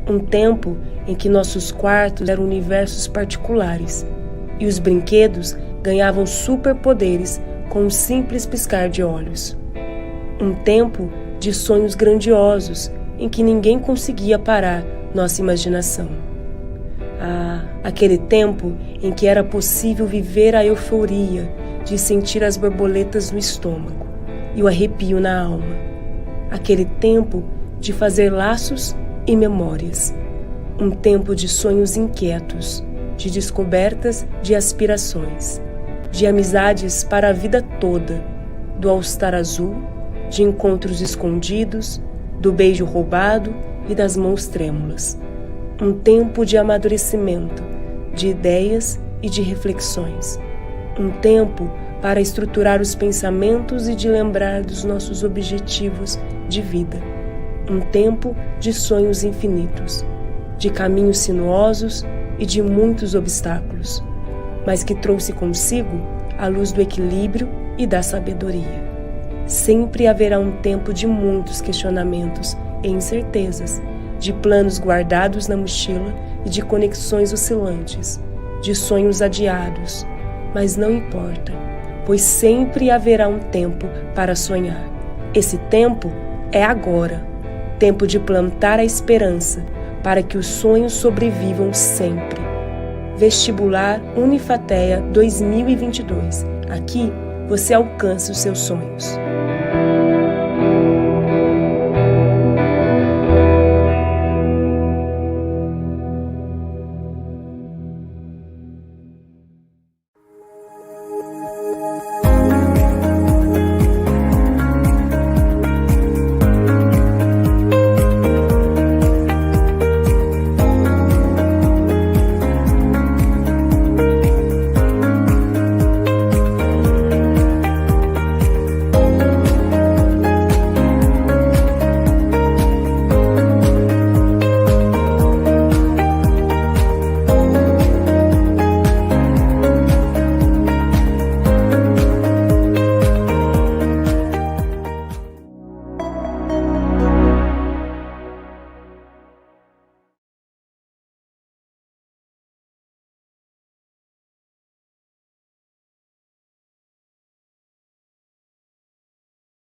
Um tempo em que nossos quartos eram universos particulares e os brinquedos ganhavam superpoderes com um simples piscar de olhos. Um tempo de sonhos grandiosos em que ninguém conseguia parar nossa imaginação. Aquele tempo em que era possível viver a euforia de sentir as borboletas no estômago e o arrepio na alma. Aquele tempo de fazer laços e memórias. Um tempo de sonhos inquietos, de descobertas, de aspirações, de amizades para a vida toda, do All-Star azul, de encontros escondidos, do beijo roubado e das mãos trêmulas. Um tempo de amadurecimento, de ideias e de reflexões. Um tempo para estruturar os pensamentos e de lembrar dos nossos objetivos de vida. Um tempo de sonhos infinitos, de caminhos sinuosos e de muitos obstáculos, mas que trouxe consigo a luz do equilíbrio e da sabedoria. Sempre haverá um tempo de muitos questionamentos e incertezas, de planos guardados na mochila e de conexões oscilantes, de sonhos adiados, mas não importa, pois sempre haverá um tempo para sonhar. Esse tempo é agora, tempo de plantar a esperança para que os sonhos sobrevivam sempre. Vestibular Unifateia 2022. Aqui você alcança os seus sonhos.